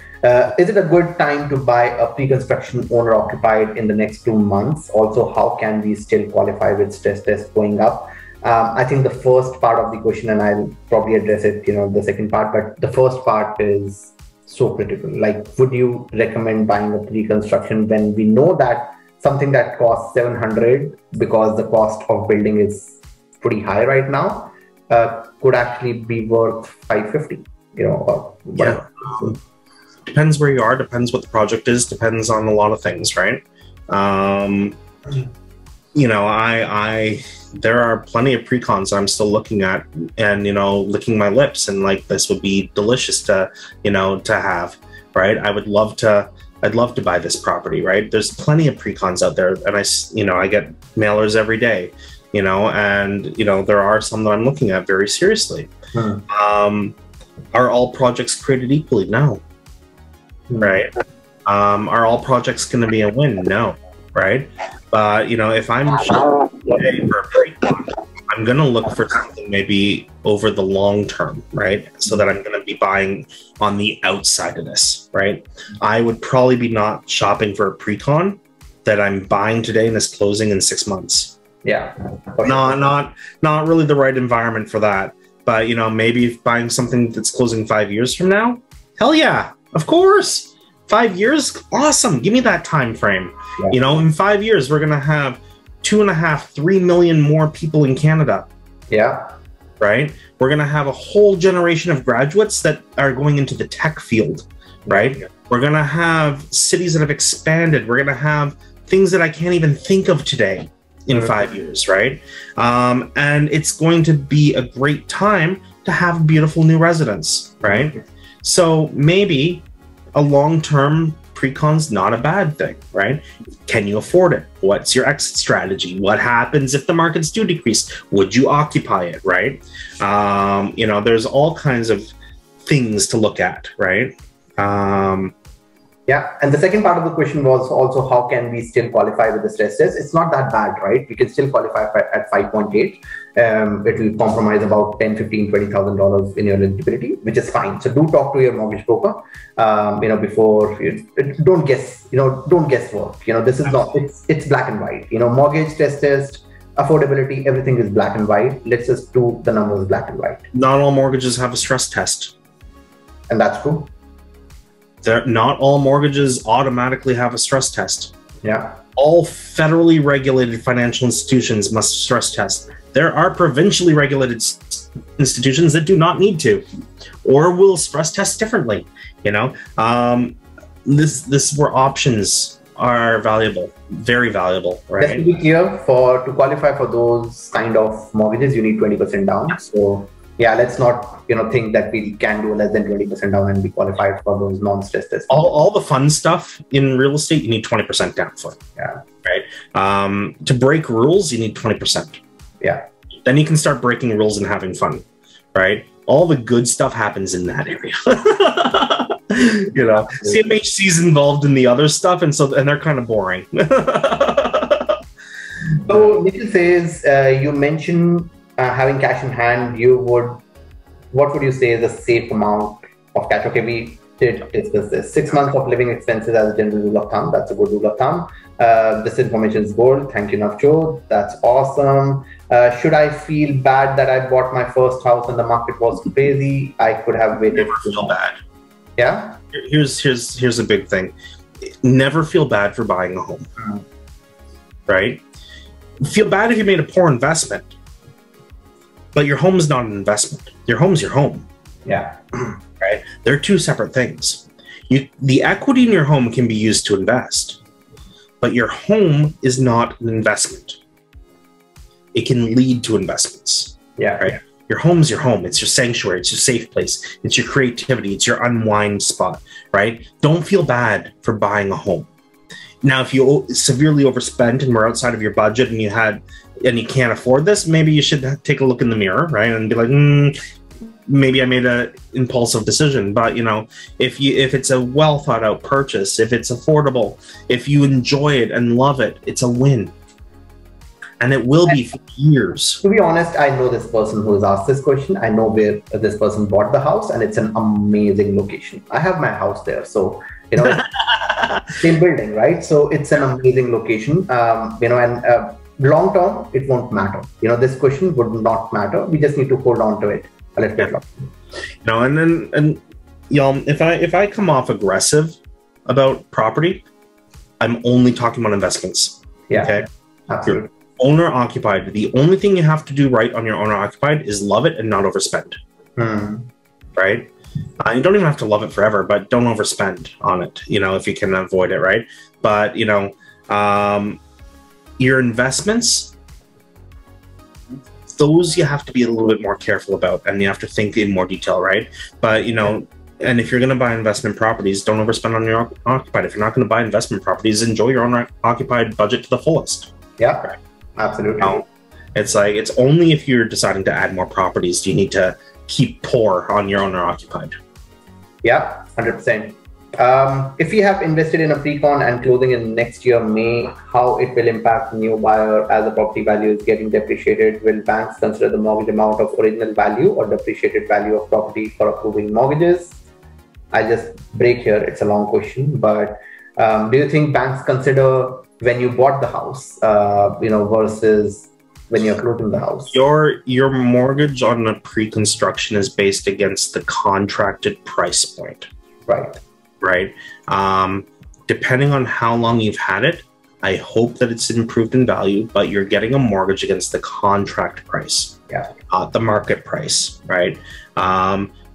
Is it a good time to buy a pre-construction owner occupied in the next 2 months? Also, how can we still qualify with stress test going up? I think the first part of the question, and I'll probably address it, the second part, but the first part is so critical. Like, would you recommend buying a pre-construction when we know that something that costs 700 because the cost of building is pretty high right now could actually be worth 550, or whatever. Yeah. Depends where you are, depends what the project is, depends on a lot of things, right? There are plenty of pre-cons I'm still looking at and, licking my lips, and like, this would be delicious to have, right? I'd love to buy this property, right? There's plenty of pre-cons out there, and I get mailers every day, and there are some that I'm looking at very seriously. Are all projects created equally? No. Right? Are all projects going to be a win? No. Right? But if I'm shopping today for a pre-con, I'm going to look for something maybe over the long term, right? So that I'm going to be buying on the outside of this, right? I would probably be not shopping for a pre-con that I'm buying today and is closing in 6 months. Yeah. Not really the right environment for that. But maybe buying something that's closing 5 years from now, hell yeah, of course. 5 years, awesome. Give me that time frame. Yeah. In 5 years, we're gonna have 2.5-3 million more people in Canada. Yeah. Right? We're gonna have a whole generation of graduates that are going into the tech field. Right? Yeah. We're gonna have cities that have expanded. We're gonna have things that I can't even think of today in 5 years, right? And it's going to be a great time to have beautiful new residents, right? So maybe a long-term pre-con's not a bad thing, right? Can you afford it? What's your exit strategy? What happens if the markets do decrease? Would you occupy it, right? There's all kinds of things to look at, right? Yeah, and the second part of the question was also, how can we still qualify with the stress test? It's not that bad, right? We can still qualify at 5.8. It will compromise about $10,000, $15,000, $20,000 in your eligibility, which is fine. So do talk to your mortgage broker, before don't guesswork. This is not, it's black and white. Mortgage, stress test, affordability, everything is black and white. Let's just do the numbers black and white. Not all mortgages have a stress test. And that's true. Not all mortgages automatically have a stress test. Yeah. All federally regulated financial institutions must stress test. There are provincially regulated institutions that do not need to, or will stress test differently. This is where options are valuable, very valuable, right? Just to be clear, to qualify for those kind of mortgages, you need 20% down. So yeah, let's not think that we can do less than 20% down and be qualified for those non-stress tests. All the fun stuff in real estate, you need 20% down for. Yeah. Right. To break rules, you need 20%. Yeah. Then you can start breaking rules and having fun. Right. All the good stuff happens in that area. CMHC's involved in the other stuff, and they're kind of boring. So Nikhil says, you mentioned having cash in hand. What would you say is a safe amount of cash? Okay, we did discuss this. 6 months of living expenses as a general rule of thumb. That's a good rule of thumb. This information is gold. Thank you, Navjot. That's awesome. Should I feel bad that I bought my first house and the market was crazy? I could have waited. Never feel bad. Yeah. Here's a big thing. Never feel bad for buying a home. Right? Feel bad if you made a poor investment. But your home is not an investment. Your home's your home. Yeah. Right? They're two separate things. The equity in your home can be used to invest, but your home is not an investment. It can lead to investments. Yeah. Right? Your home's your home. It's your sanctuary. It's your safe place. It's your creativity. It's your unwind spot. Right? Don't feel bad for buying a home. Now, if you severely overspent and were outside of your budget and you can't afford this, maybe you should take a look in the mirror, right? And be like, maybe I made an impulsive decision. But if it's a well thought out purchase, if it's affordable, if you enjoy it and love it, it's a win. and it will be for years. To be honest, I know this person who has asked this question. I know where this person bought the house, and it's an amazing location. I have my house there, so same building, right? So it's an amazing location, and long term, it won't matter. This question would not matter. We just need to hold on to it a little bit longer. And if I come off aggressive about property, I'm only talking about investments. Yeah, okay, absolutely. Owner occupied. The only thing you have to do right on your owner occupied is love it and not overspend. Right? You don't even have to love it forever, but don't overspend on it. If you can avoid it, right? But your investments, those you have to be a little bit more careful about, and you have to think in more detail, right? But and if you're going to buy investment properties, don't overspend on your occupied. If you're not going to buy investment properties, enjoy your own occupied budget to the fullest. Yeah, right. Absolutely. It's like, it's only if you're deciding to add more properties do you need to keep poor on your owner occupied. Yeah, 100%. If you have invested in a pre-con and closing in next year, May, how it will impact new buyer as the property value is getting depreciated? Will banks consider the mortgage amount of original value or depreciated value of property for approving mortgages? I'll just break here. It's a long question, but do you think banks consider when you bought the house, versus when you're closing the house? Your mortgage on the pre-construction is based against the contracted price point. Right. Depending on how long you've had it, I hope that it's improved in value, but you're getting a mortgage against the contract price, not the market price, right?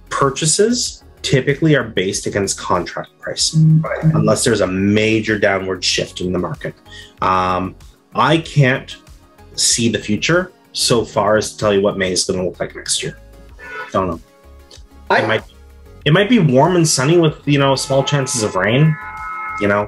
Purchases typically are based against contract price, unless there's a major downward shift in the market. I can't see the future so far as to tell you what May is going to look like next year. Don't know. It might be warm and sunny with small chances of rain. I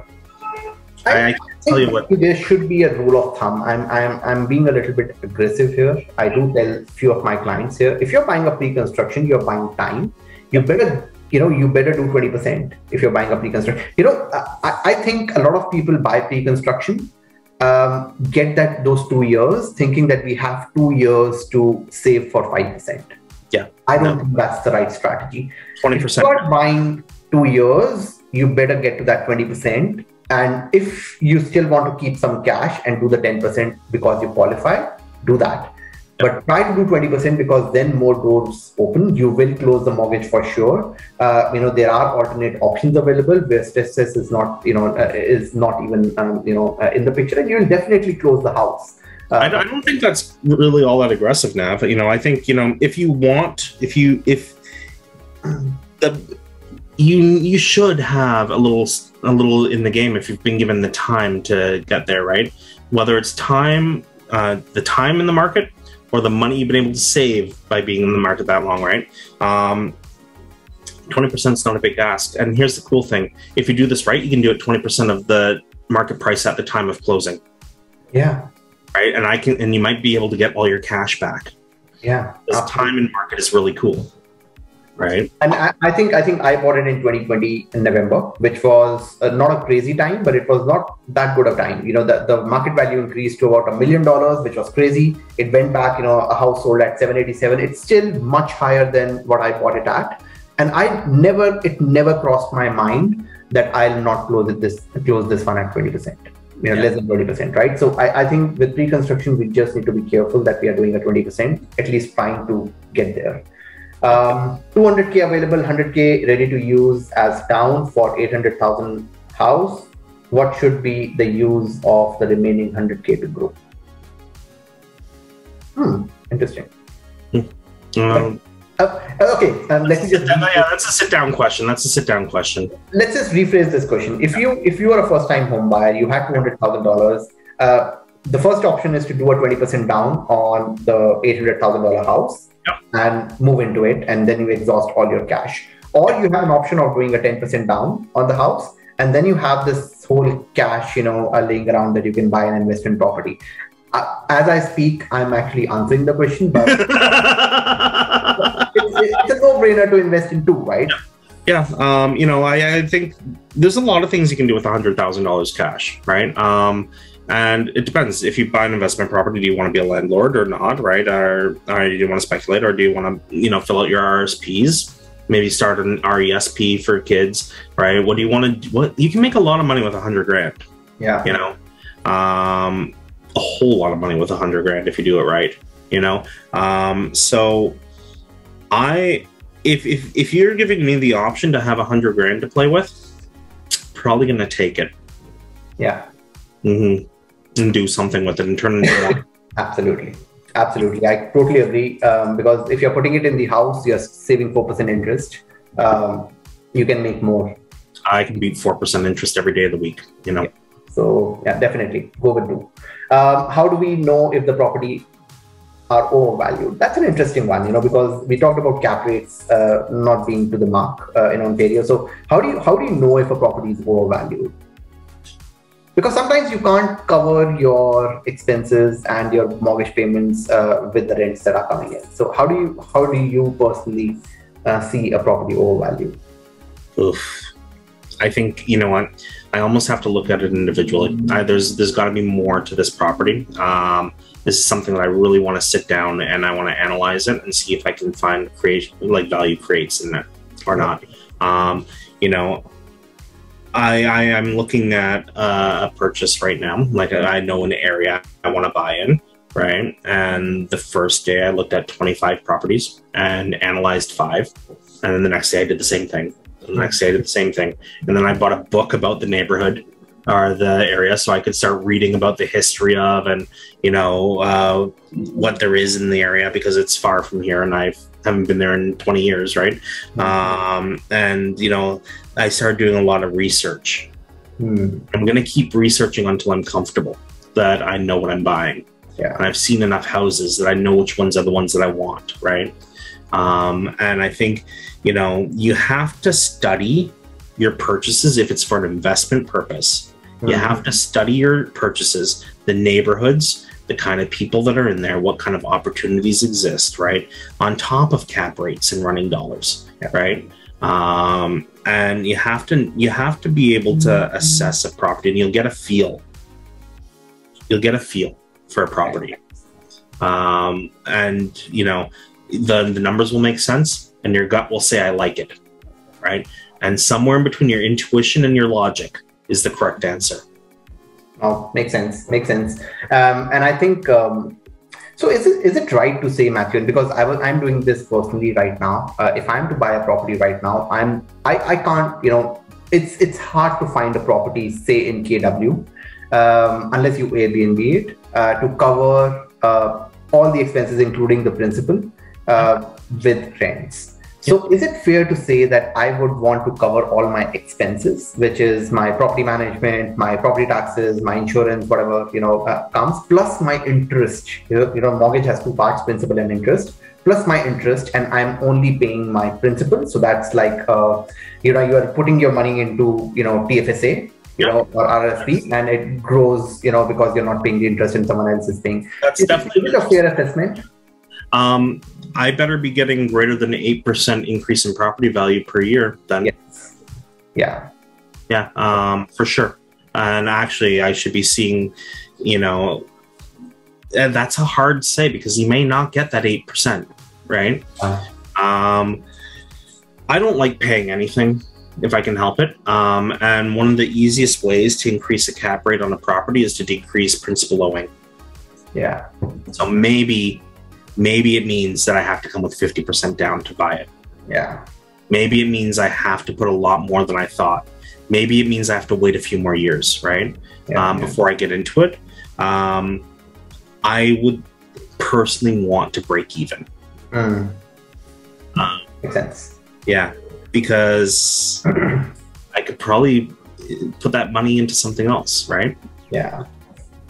can't tell you what. There should be a rule of thumb. I'm being a little bit aggressive here. I do tell few of my clients here, if you're buying a pre-construction, you're buying time. You better do 20% if you're buying a pre-construction. I think a lot of people buy pre-construction, get those 2 years, thinking that we have 2 years to save for 5%. Yeah, I don't think that's the right strategy. 20%. If you are buying 2 years, you better get to that 20%. And if you still want to keep some cash and do the 10% because you qualify, do that. But try to do 20% because then more doors open. You will close the mortgage for sure. There are alternate options available where stress test is not, is not even, in the picture, and you will definitely close the house. I don't think that's really all that aggressive, Nav. I think you should have a little in the game if you've been given the time to get there, right? Whether it's time, the time in the market, or the money you've been able to save by being in the market that long, right? 20% is not a big ask. And here's the cool thing: if you do this right, you can do it 20% of the market price at the time of closing. Yeah. Right, and you might be able to get all your cash back. Yeah, this time in market is really cool, right? And I think I bought it in 2020 in November, which was not a crazy time, but it was not that good a time. The market value increased to about $1 million, which was crazy. It went back. A house sold at 787. It's still much higher than what I bought it at, and it never crossed my mind that I'll not close this one at 20%. Less than 20%, right? So I think with pre-construction, we just need to be careful that we are doing a 20%, at least trying to get there. 200K available, 100K ready to use as down for 800,000 house. What should be the use of the remaining 100K to grow? Interesting. Okay, let me just. That's a sit-down question. Let's just rephrase this question. If you are a first-time home buyer, you had $200,000. The first option is to do a 20% down on the $800,000 house and move into it, and then you exhaust all your cash. Or you have an option of doing a 10% down on the house, and then you have this whole cash, laying around that you can buy and invest in property. As I speak, I'm actually answering the question, but it's a no-brainer to invest in two, right? Yeah. I think there's a lot of things you can do with $100,000 cash, right? And it depends. If you buy an investment property, do you want to be a landlord or not, right? Or do you want to speculate, or do you want to, fill out your RSPs? Maybe start an RESP for kids, right? What do you want to? What you can make a lot of money with $100,000. Yeah, a whole lot of money with $100,000 if you do it right. So if you're giving me the option to have $100,000 to play with, probably gonna take it. Yeah. And do something with it and turn it into one. Absolutely. I totally agree. Because if you're putting it in the house, you're saving 4% interest. You can make more. I can beat 4% interest every day of the week, Yeah. So yeah, definitely go with do. How do we know if the property are overvalued? That's an interesting one, because we talked about cap rates not being to the mark in Ontario. So how do you know if a property is overvalued? Because sometimes you can't cover your expenses and your mortgage payments with the rents that are coming in. So how do you personally see a property overvalued? Oof. I think, I almost have to look at it individually. There's got to be more to this property. This is something that I really want to sit down and I want to analyze it and see if I can find value creates in it or not. I am looking at a purchase right now. Like, I know an area I want to buy in, right? And the first day I looked at 25 properties and analyzed 5. And then the next day I did the same thing. And the next day I did the same thing. And then I bought a book about the neighborhood or the area so I could start reading about the history of and, what there is in the area, because it's far from here and I haven't been there in 20 years, right? I started doing a lot of research. I'm going to keep researching until I'm comfortable that I know what I'm buying. Yeah. And I've seen enough houses that I know which ones are the ones that I want, right? And I think, you have to study your purchases if it's for an investment purpose. You have to study your purchases, the neighborhoods, the kind of people that are in there, what kind of opportunities exist, right? On top of cap rates and running dollars, right? And you have to be able to assess a property, and you'll get a feel. You'll get a feel for a property. And the numbers will make sense and your gut will say, I like it, right? And somewhere in between your intuition and your logic is the correct answer. Oh, makes sense. And I think, so is it right to say, Matthew, because I'm doing this personally right now. If I'm to buy a property right now, I can't, it's hard to find a property, say in KW, unless you Airbnb it, to cover all the expenses, including the principal, with rents. So is it fair to say that I would want to cover all my expenses, which is my property management, my property taxes, my insurance, whatever, comes, plus my interest? Mortgage has 2 parts, principal and interest, plus my interest, and I'm only paying my principal. So that's like, you are putting your money into, TFSA, or RSP, and it grows, because you're not paying the interest and someone else is paying. That's definitely a fair assessment. I better be getting greater than an 8% increase in property value per year then. Yes. Yeah. For sure. And actually I should be seeing, and that's a hard say because you may not get that 8%, right? I don't like paying anything if I can help it. And one of the easiest ways to increase a cap rate on a property is to decrease principal owing. Yeah. So maybe it means that I have to come with 50% down to buy it. Yeah. Maybe it means I have to put a lot more than I thought. Maybe it means I have to wait a few more years, right? Before I get into it. I would personally want to break even. Makes sense. Yeah, because I could probably put that money into something else, right? Yeah.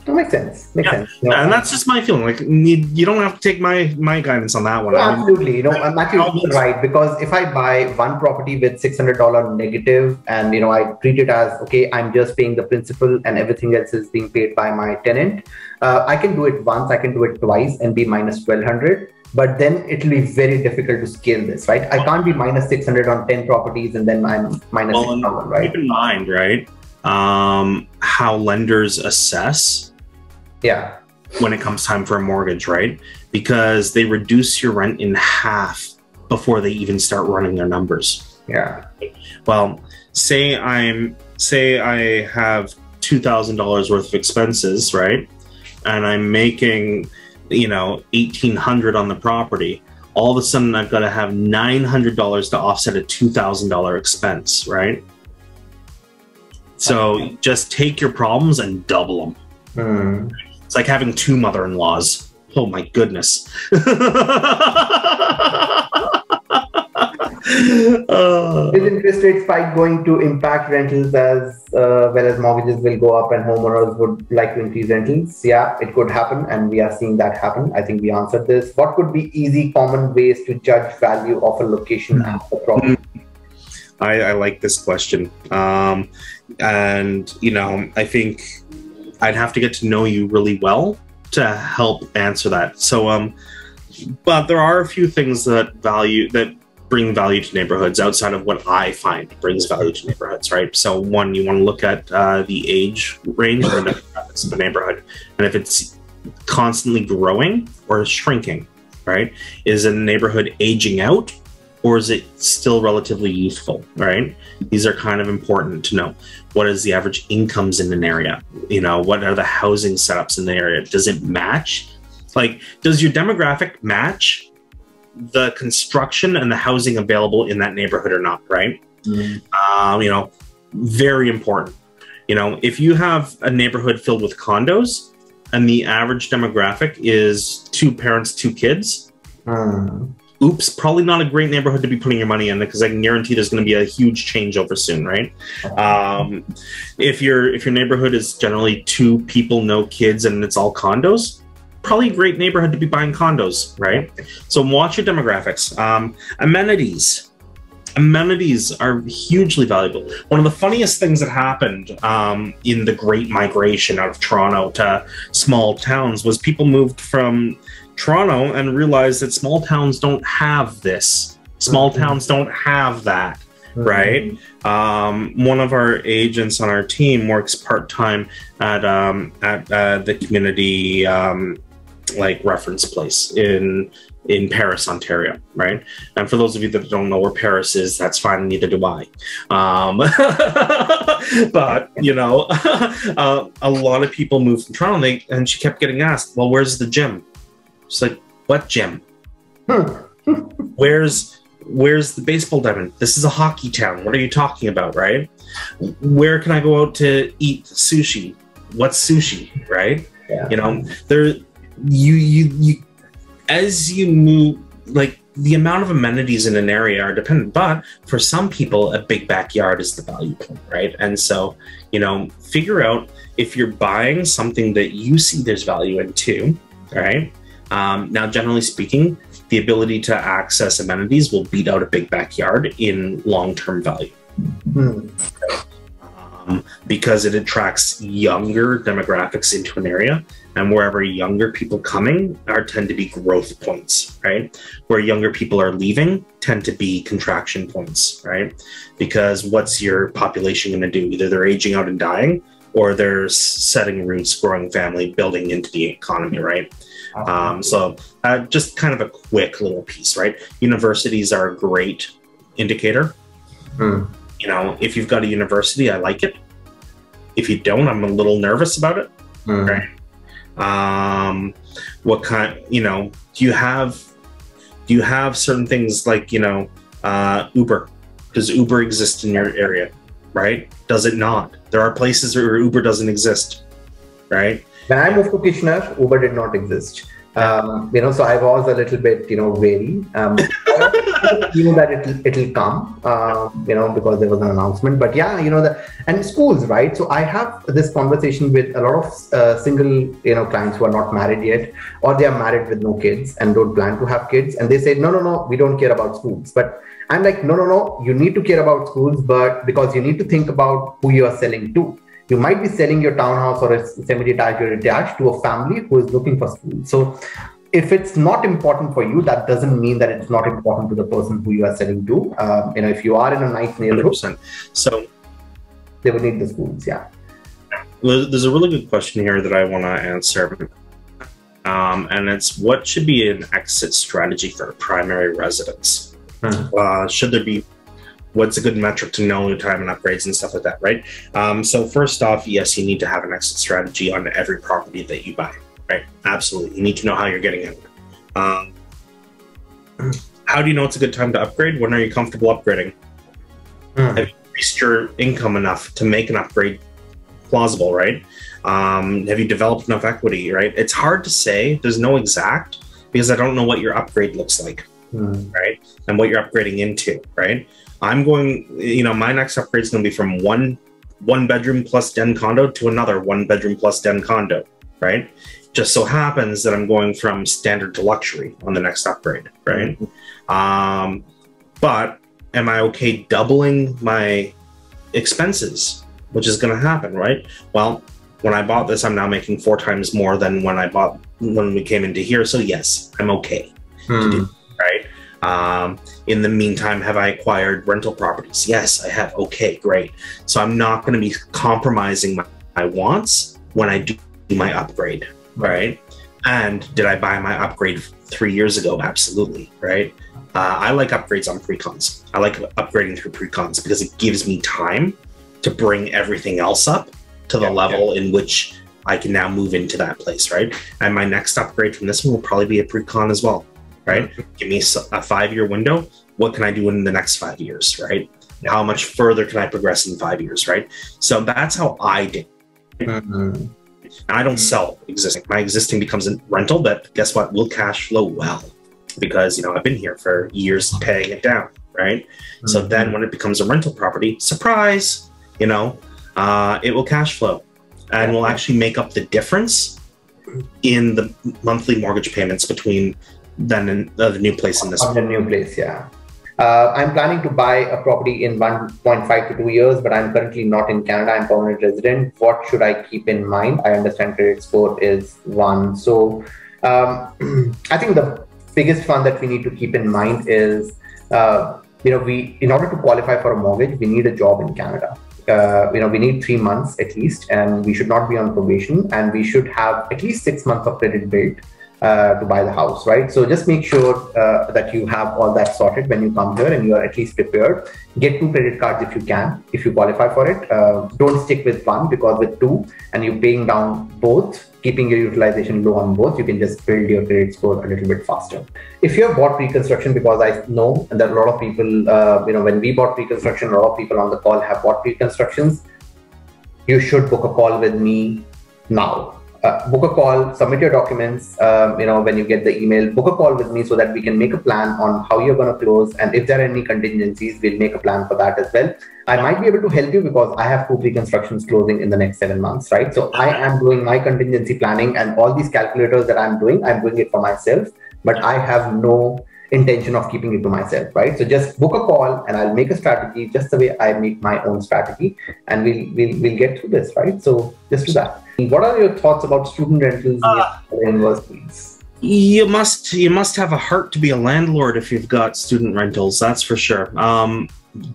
That makes sense. Sense. And that's just my feeling. Like, you don't have to take my guidance on that one. No, absolutely. Matthew, you're right. Because if I buy one property with $600 negative, and I treat it as, okay, I'm just paying the principal and everything else is being paid by my tenant, I can do it once, I can do it twice and be minus 1,200. But then it will be very difficult to scale this, right? I can't be minus 600 on 10 properties and then I'm minus 6,000, right? Keep in mind, right? how lenders assess when it comes time for a mortgage, right? Because they reduce your rent in half before they even start running their numbers. Well, say I have $2,000 worth of expenses, right? And I'm making, $1,800 on the property. All of a sudden, I've got to have $900 to offset a $2,000 expense, right? So just take your problems and double them. It's like having two mother-in-laws. Oh my goodness. Is interest rate spike going to impact rentals as well as mortgages will go up and homeowners would like to increase rentals? Yeah, it could happen, and we are seeing that happen. I think we answered this. What could be easy, common ways to judge value of a location and the property? I like this question. And, I think I'd have to get to know you really well to help answer that. So, but there are a few things that bring value to neighborhoods outside of what I find brings value to neighborhoods, right? So one, you want to look at the age range or the demographics of a neighborhood. And if it's constantly growing or shrinking, right? Is a neighborhood aging out or is it still relatively youthful, right? These are kind of important to know. What is the average incomes in an area? What are the housing setups in the area? Does it match? Like, does your demographic match the construction and the housing available in that neighborhood or not, right? Very important. If you have a neighborhood filled with condos and the average demographic is 2 parents, 2 kids, oops, probably not a great neighborhood to be putting your money in, because I can guarantee there's going to be a huge changeover soon, right? If your neighborhood is generally 2 people, no kids, and it's all condos, probably a great neighborhood to be buying condos, right? So watch your demographics. Amenities are hugely valuable. One of the funniest things that happened in the Great Migration out of Toronto to small towns was people moved from Toronto and realized that small towns don't have this. Small towns don't have that, right? One of our agents on our team works part-time at the community reference place in Paris, Ontario, right? And for those of you that don't know where Paris is, that's fine, neither do I. But, a lot of people moved from Toronto and she kept getting asked, well, where's the gym? She's like, what gym? Where's the baseball diamond? This is a hockey town. What are you talking about, right? Where can I go out to eat sushi? What's sushi, right? You as you move, like, the amount of amenities in an area are dependent, but for some people, a big backyard is the value point, right? And so, figure out if you're buying something that you see there's value in too, right? Now, generally speaking, the ability to access amenities will beat out a big backyard in long-term value. Because it attracts younger demographics into an area, and wherever younger people coming tend to be growth points, right? Where younger people are leaving tend to be contraction points, right? Because what's your population going to do? Either they're aging out and dying, or they're setting roots, growing family, building into the economy, right? So just kind of a quick little piece, right? Universities are a great indicator. If you've got a university, I like it. If you don't, I'm a little nervous about it. Right? What kind? Do you have certain things like Uber? Does Uber exist in your area? Right? Does it not? There are places where Uber doesn't exist. Right? When I moved to Kitchener, Uber did not exist. So I was a little bit, wary. Knew that it'll come, because there was an announcement. But yeah, and schools, right? So I have this conversation with a lot of single, clients who are not married yet, or they are married with no kids and don't plan to have kids. And they say, no, we don't care about schools. But I'm like, no, you need to care about schools, but because you need to think about who you are selling to. You might be selling your townhouse or a semi-detached or detached to a family who is looking for school. So if it's not important for you, that doesn't mean that it's not important to the person who you are selling to. If you are in a nice neighborhood. 100%. So they would need the schools. Yeah. There's a really good question here that I want to answer. And it's, what should be an exit strategy for a primary residence? Should there be, what's a good metric to know retirement upgrades and stuff like that, right? So first off, yes, you need to have an exit strategy on every property that you buy, right? Absolutely. You need to know how you're getting out. How do you know it's a good time to upgrade? When are you comfortable upgrading? Have you increased your income enough to make an upgrade plausible, right? Have you developed enough equity, right? It's hard to say. There's no exact, because I don't know what your upgrade looks like, right? And what you're upgrading into, right? I'm going, my next upgrade is going to be from one bedroom plus den condo to another 1 bedroom plus den condo, right? Just so happens that I'm going from standard to luxury on the next upgrade, right? But am I okay doubling my expenses, which is going to happen, right? Well, when I bought this, I'm now making 4 times more than when we came into here. So yes, I'm okay to do, right? In the meantime, have I acquired rental properties? Yes, I have. Okay, great. So I'm not going to be compromising my wants when I do my upgrade, right? And did I buy my upgrade 3 years ago? Absolutely, right? I like upgrades on pre-cons. I like upgrading through pre-cons because it gives me time to bring everything else up to the level in which I can now move into that place, right? And my next upgrade from this one will probably be a pre-con as well, right? Give me a 5-year window. What can I do in the next 5 years, right? How much further can I progress in 5 years, right? So that's how I did. I don't sell existing. My existing becomes a rental that, guess what, will cash flow well because, I've been here for years paying it down, right? So then when it becomes a rental property, surprise, it will cash flow and will actually make up the difference in the monthly mortgage payments between then and the new place and this one. The new place, yeah. I'm planning to buy a property in 1.5 to 2 years, but I'm currently not in Canada. I'm permanent resident. What should I keep in mind? I understand credit score is 1. So I think the biggest one that we need to keep in mind is, in order to qualify for a mortgage, we need a job in Canada. We need 3 months at least, and we should not be on probation, and we should have at least 6 months of credit built to buy the house, right? So just make sure that you have all that sorted when you come here and you are at least prepared. Get 2 credit cards if you can, if you qualify for it. Don't stick with 1, because with 2 and you're paying down both, keeping your utilization low on both, you can just build your credit score a little bit faster. If you have bought pre-construction, because I know that a lot of people, when we bought pre-construction, a lot of people on the call have bought pre-constructions, you should book a call with me now. Book a call, submit your documents, when you get the email, book a call with me so that we can make a plan on how you're going to close. And if there are any contingencies, we'll make a plan for that as well. I might be able to help you because I have 2 pre-constructions closing in the next 7 months, right? So I am doing my contingency planning, and all these calculators that I'm doing it for myself, but I have no intention of keeping it to myself, right? So just book a call and I'll make a strategy just the way I make my own strategy, and we'll get through this, right? So just do that. What are your thoughts about student rentals in universities? You must have a heart to be a landlord if you've got student rentals, that's for sure.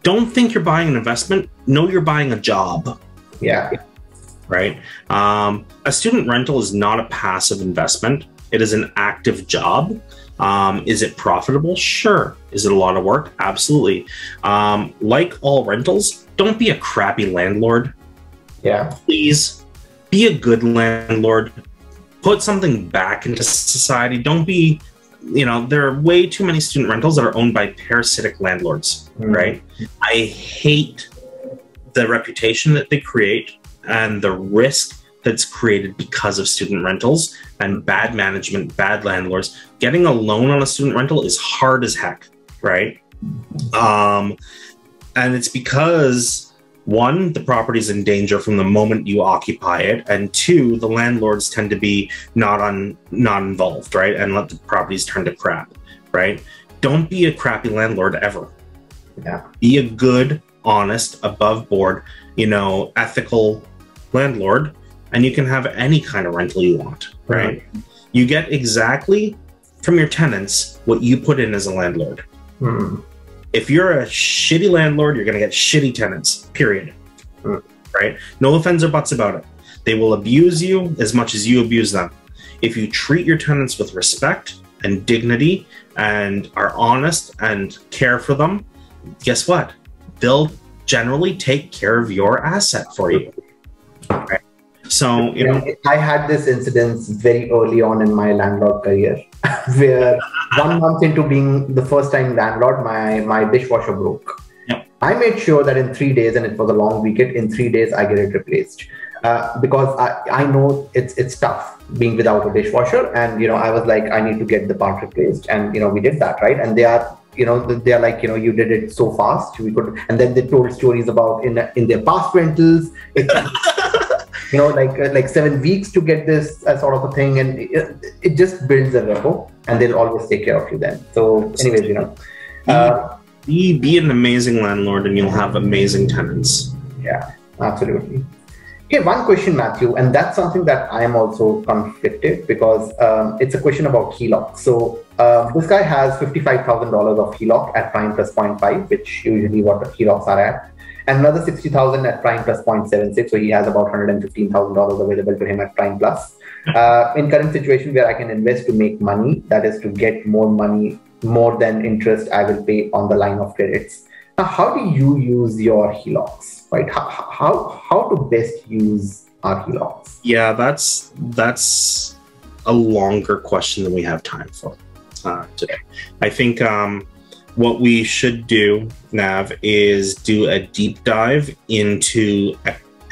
Don't think you're buying an investment. Know you're buying a job. Yeah. Right? A student rental is not a passive investment. It is an active job. Is it profitable? Sure. Is it a lot of work? Absolutely. Like all rentals, don't be a crappy landlord. Yeah. Please be a good landlord. Put something back into society. Don't be, there are way too many student rentals that are owned by parasitic landlords, right? I hate the reputation that they create and the risk that's created because of student rentals and bad management, bad landlords. Getting a loan on a student rental is hard as heck, right? And it's because, 1, the property's in danger from the moment you occupy it, and 2, the landlords tend to be not involved, right? And let the properties turn to crap, right? Don't be a crappy landlord ever. Yeah. Be a good, honest, above board, ethical landlord, and you can have any kind of rental you want, right? You get exactly from your tenants what you put in as a landlord. If you're a shitty landlord, you're going to get shitty tenants, period. right? No offense or buts about it. They will abuse you as much as you abuse them. If you treat your tenants with respect and dignity and are honest and care for them, guess what? They'll generally take care of your asset for you. Right? So, you know, I had this incident very early on in my landlord career where 1 month into being the first time landlord, my dishwasher broke. Yep. I made sure that in 3 days, and it was a long weekend, in 3 days I get it replaced. Because I know it's tough being without a dishwasher, and I was like, I need to get the part replaced, and we did that, right? And they are like, you did it so fast, we could, and then they told stories about in their past rentals, like 7 weeks to get this sort of a thing, and it just builds a rapport, and they'll always take care of you then. So anyways, be an amazing landlord and you'll have amazing tenants. Yeah, absolutely. Okay, one question, Matthew, and that's something that I am also conflicted, because it's a question about HELOC. So this guy has $55,000 of HELOC at prime plus 0.5, which usually what the HELOCs are at, and another $60,000 at prime plus 0.76. So he has about $115,000 available to him at prime plus. In current situation where I can invest to make money, that is to get more money, more than interest I will pay on the line of credits. Now, how do you use your HELOCs? Right? How to best use our HELOCs? Yeah, that's a longer question than we have time for today. I think what we should do, Nav, is do a deep dive into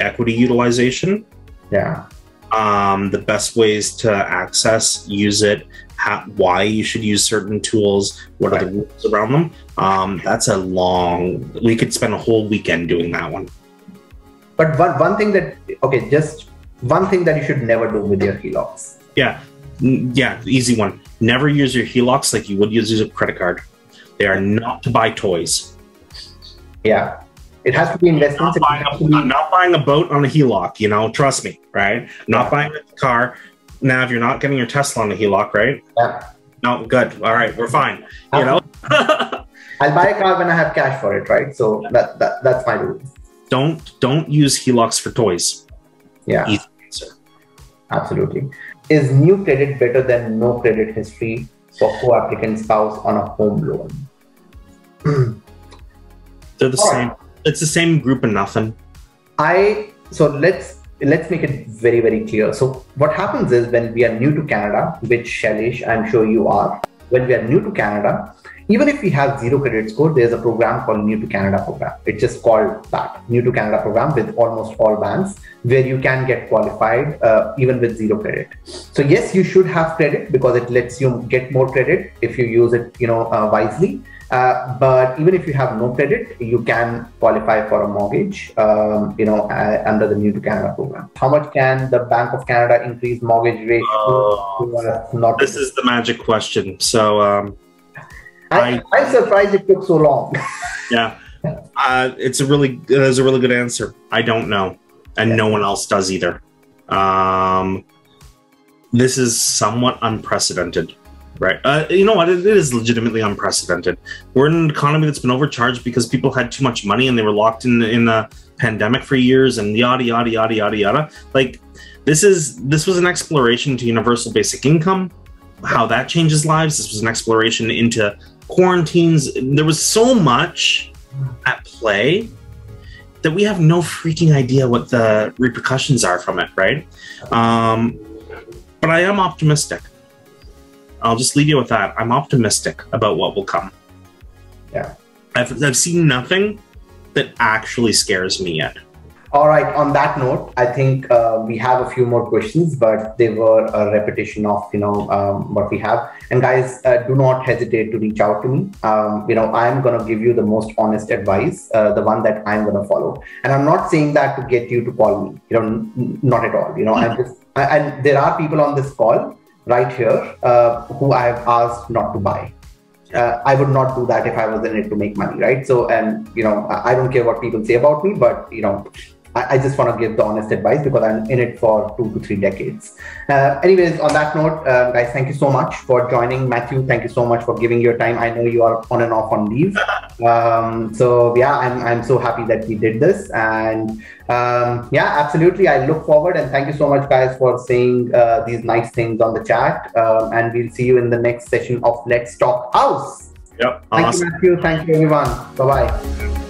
equity utilization. Yeah. The best ways to access, use it, why you should use certain tools, what are the rules around them. That's we could spend a whole weekend doing that one. But one thing that, just one thing that you should never do with your HELOCs. Yeah, easy one. Never use your HELOCs like you would use a credit card. They are not to buy toys. Yeah. It has to be investments. I'm not buying a boat on a HELOC, trust me, right? Not buying a car. Nav, you're not getting your Tesla on a HELOC, right? Yeah. No, good. All right, we're fine. I'll buy a car when I have cash for it, right? So that's my rule. Don't use HELOCs for toys. Yeah. Easy answer. Absolutely. Is new credit better than no credit history for co-applicant spouse on a home loan? They're the same. It's the same group of nothing. So let's make it very, very clear. So what happens is, when we are new to Canada, which Shailesh, I'm sure you are, when we are new to Canada, even if we have 0 credit score, there's a program called New to Canada program. It's just called that, New to Canada program, with almost all banks, where you can get qualified even with 0 credit. So yes, you should have credit because it lets you get more credit if you use it, wisely. But even if you have no credit, you can qualify for a mortgage, under the New to Canada program. How much can the Bank of Canada increase mortgage rate? This is the magic question. So I'm surprised it took so long. Yeah, it's a really good answer. I don't know, and no one else does either. This is somewhat unprecedented. Right. You know what? It is legitimately unprecedented. We're in an economy that's been overcharged because people had too much money and they were locked in a pandemic for years and yada, yada, yada, yada, yada. Like, this was an exploration into universal basic income, how that changes lives. This was an exploration into quarantines. There was so much at play that we have no freaking idea what the repercussions are from it, right? But I am optimistic. I'll just leave you with that. I'm optimistic about what will come. Yeah. I've seen nothing that actually scares me yet. All right. On that note, I think we have a few more questions, but they were a repetition of, what we have. And guys, do not hesitate to reach out to me. I'm going to give you the most honest advice, the one that I'm going to follow. And I'm not saying that to get you to call me, not at all. And there are people on this call right here who I have asked not to buy. I would not do that if I was in it to make money, right? So, and I don't care what people say about me, but I just want to give the honest advice because I'm in it for 2 to 3 decades. Anyways, on that note, guys, thank you so much for joining. Matthew, thank you so much for giving your time. I know you are on and off on leave. So yeah, I'm so happy that we did this. And yeah, absolutely. I look forward, and thank you so much, guys, for saying these nice things on the chat. And we'll see you in the next session of Let's Talk House. Yep. Thank you, Matthew. Thank you, everyone. Bye-bye.